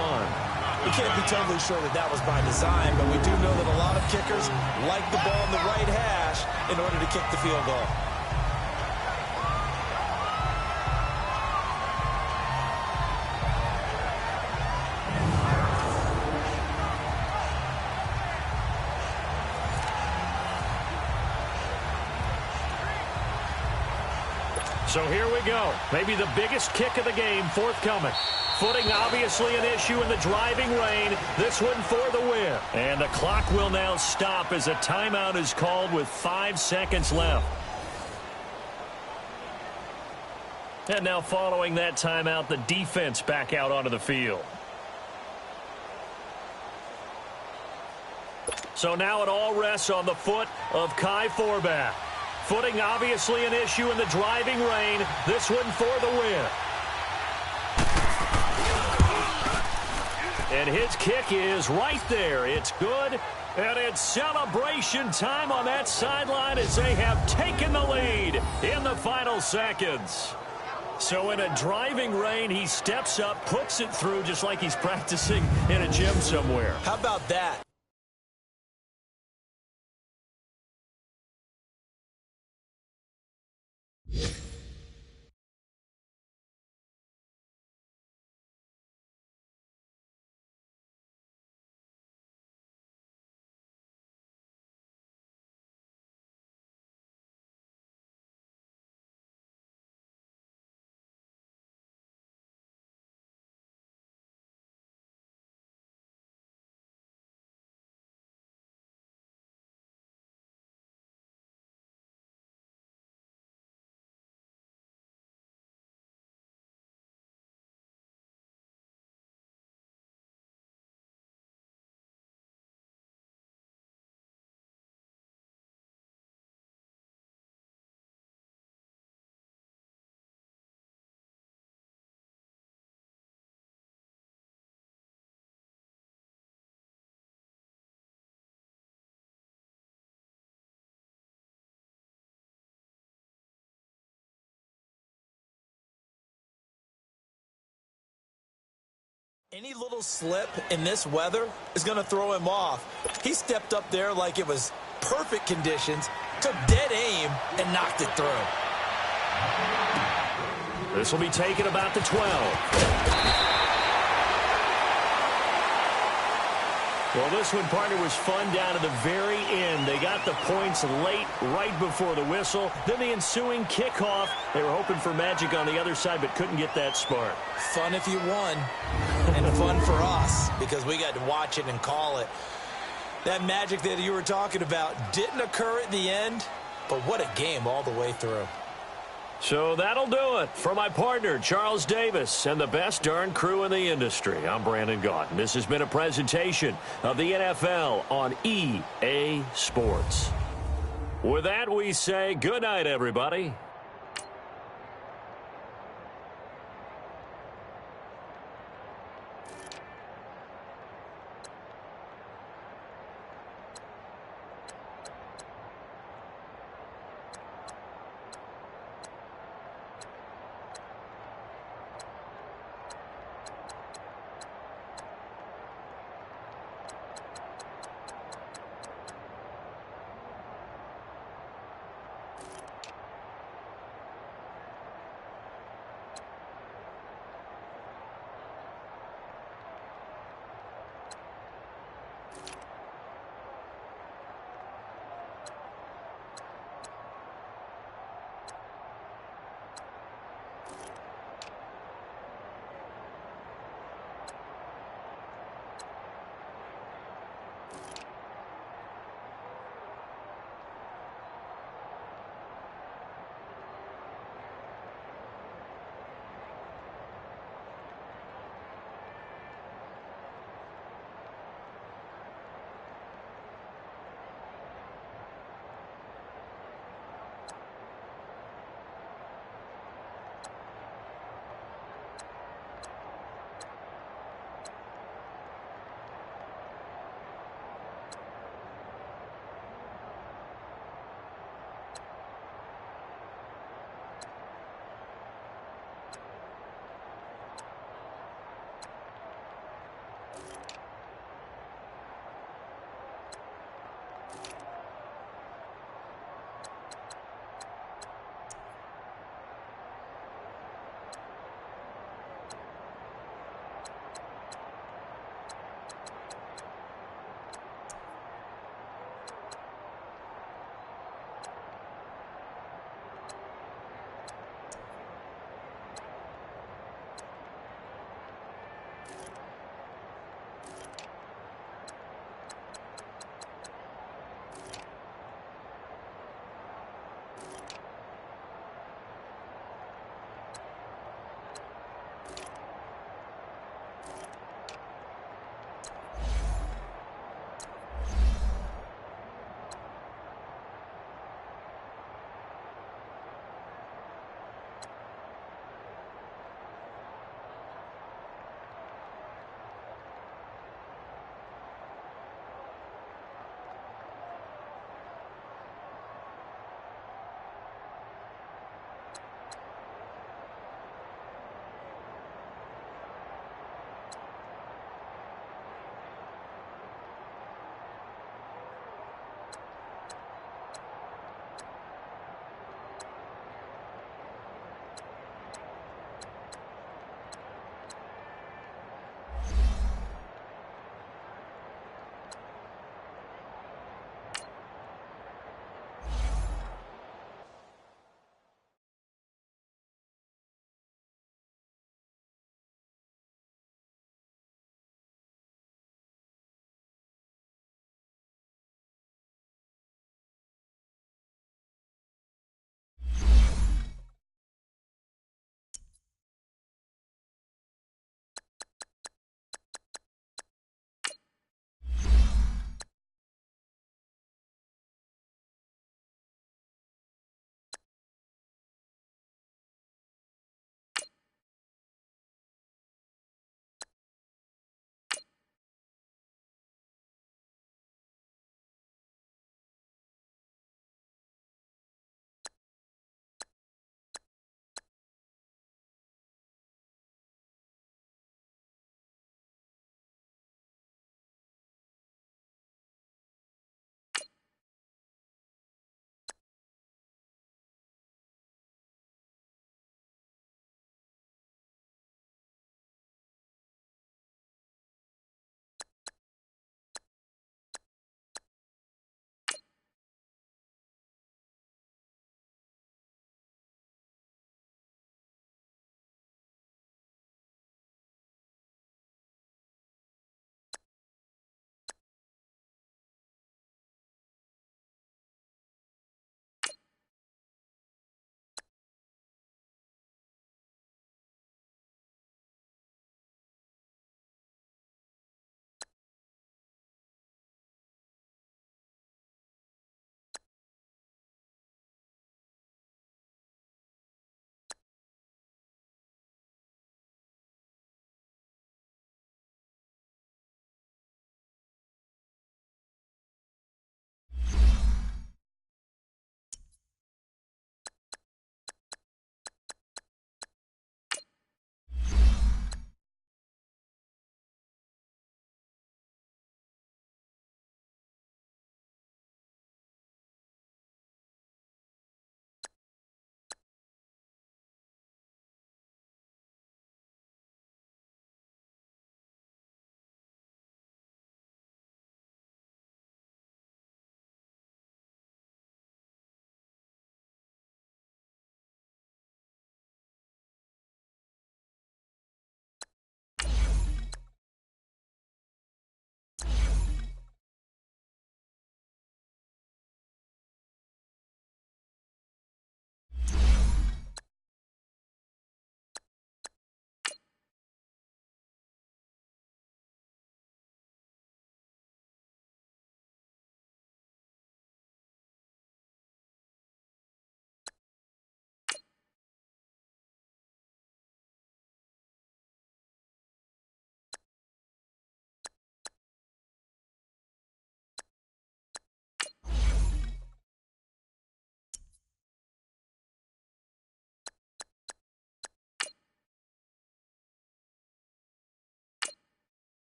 We can't be totally sure that that was by design, but we do know that a lot of kickers like the ball in the right hash in order to kick the field goal. So here we go. Maybe the biggest kick of the game forthcoming. Footing obviously an issue in the driving rain. This one for the win. And the clock will now stop as a timeout is called with 5 seconds left. And now following that timeout, the defense back out onto the field. So now it all rests on the foot of Kai Forbath. Footing obviously an issue in the driving rain. This one for the win. And his kick is right there. It's good. And it's celebration time on that sideline as they have taken the lead in the final seconds. So in a driving rain, he steps up, puts it through just like he's practicing in a gym somewhere. How about that? Any little slip in this weather is going to throw him off. He stepped up there like it was perfect conditions, took dead aim, and knocked it through. This will be taken about the 12. Well, this one, partner, was fun down to the very end. They got the points late, right before the whistle. Then the ensuing kickoff. They were hoping for magic on the other side, but couldn't get that spark. Fun if you won, and fun for us, because we got to watch it and call it. That magic that you were talking about didn't occur at the end, but what a game all the way through. So that'll do it for my partner, Charles Davis, and the best darn crew in the industry. I'm Brandon Gaudin. This has been a presentation of the NFL on EA Sports. With that, we say good night, everybody.